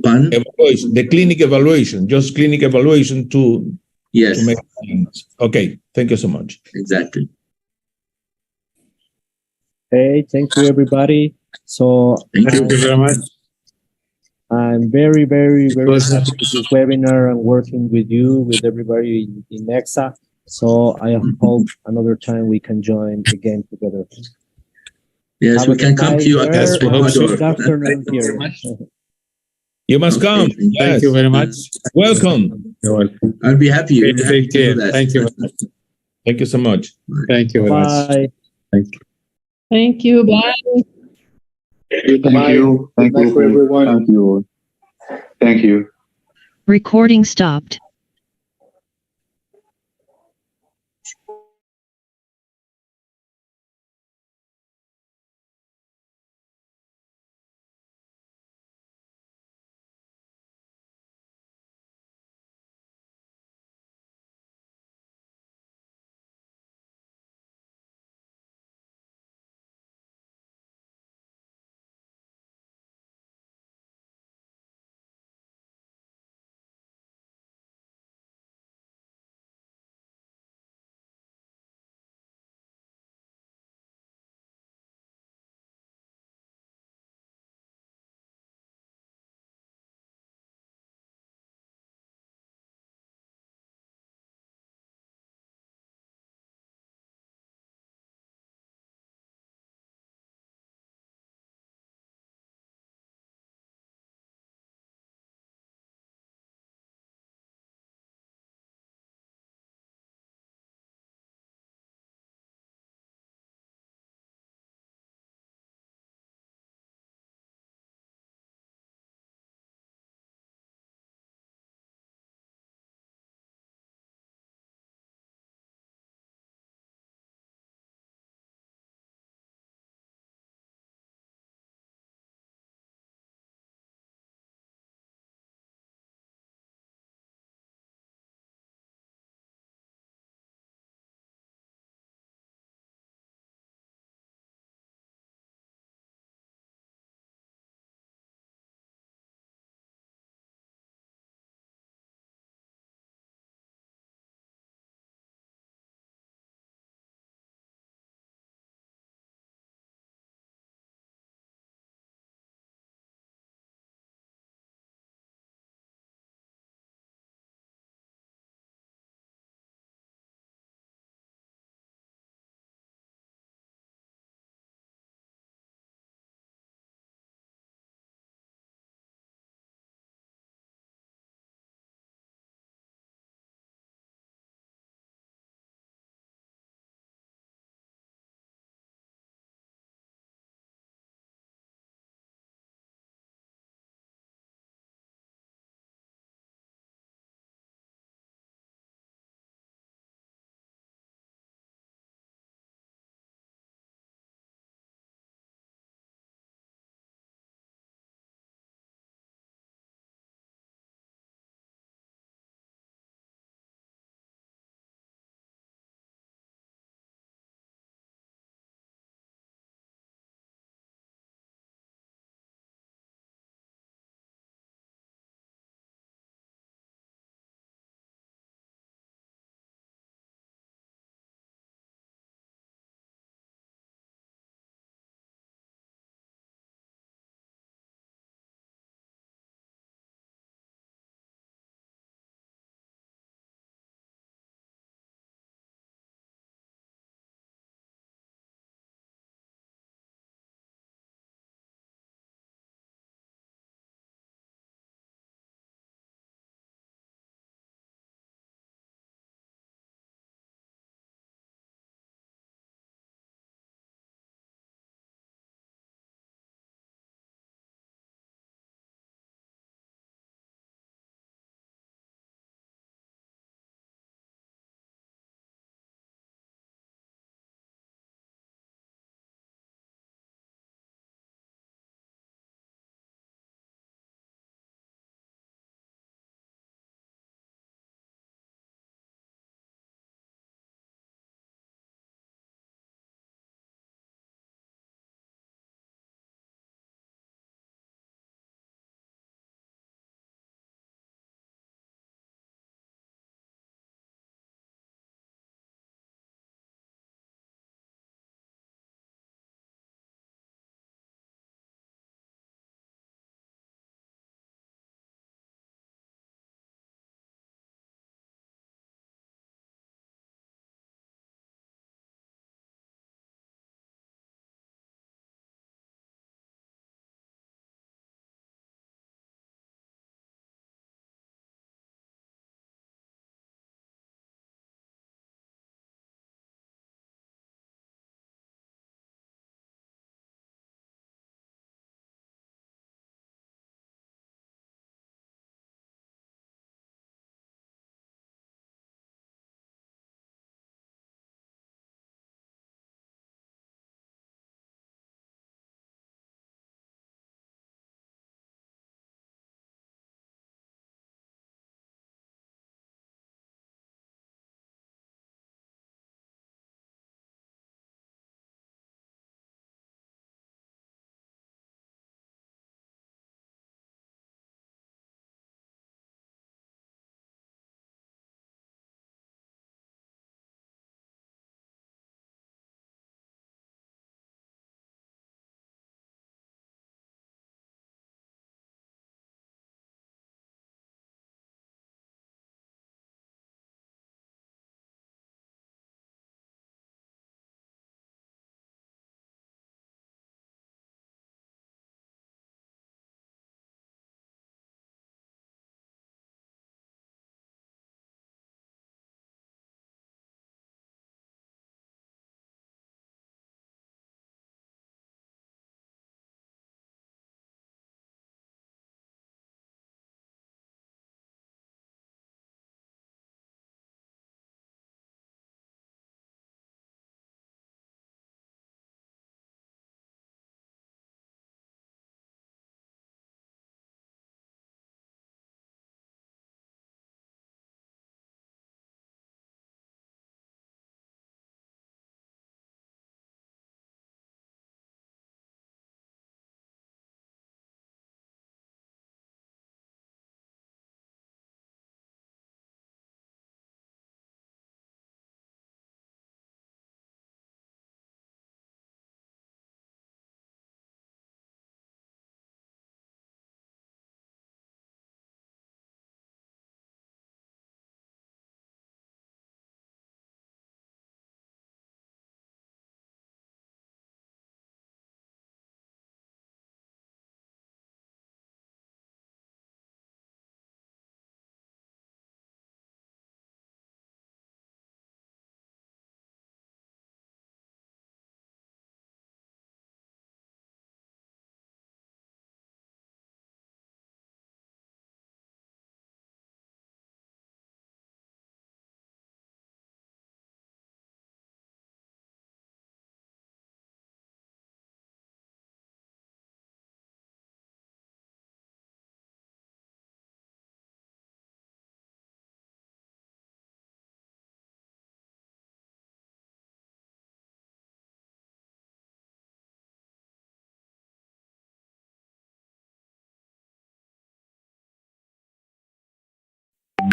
Evaluation, the clinic evaluation, just clinic evaluation to, yes. To make things. Okay, thank you so much. Exactly. Hey, thank you, everybody. So thank you very much. I'm very, very, very happy with this webinar and working with you, with everybody in Egssa. So I hope another time we can join again together. Yes, we can come to you at Good afternoon here. You must come. Yes. Thank you very much. Welcome. You're welcome. I'll be happy. Take care. Thank you. Thank you so much. Thank you very much. Bye. Thank you. Thank you. Bye. Thank you. Thank you for everyone. Thank you. Thank you. Recording stopped.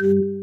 you.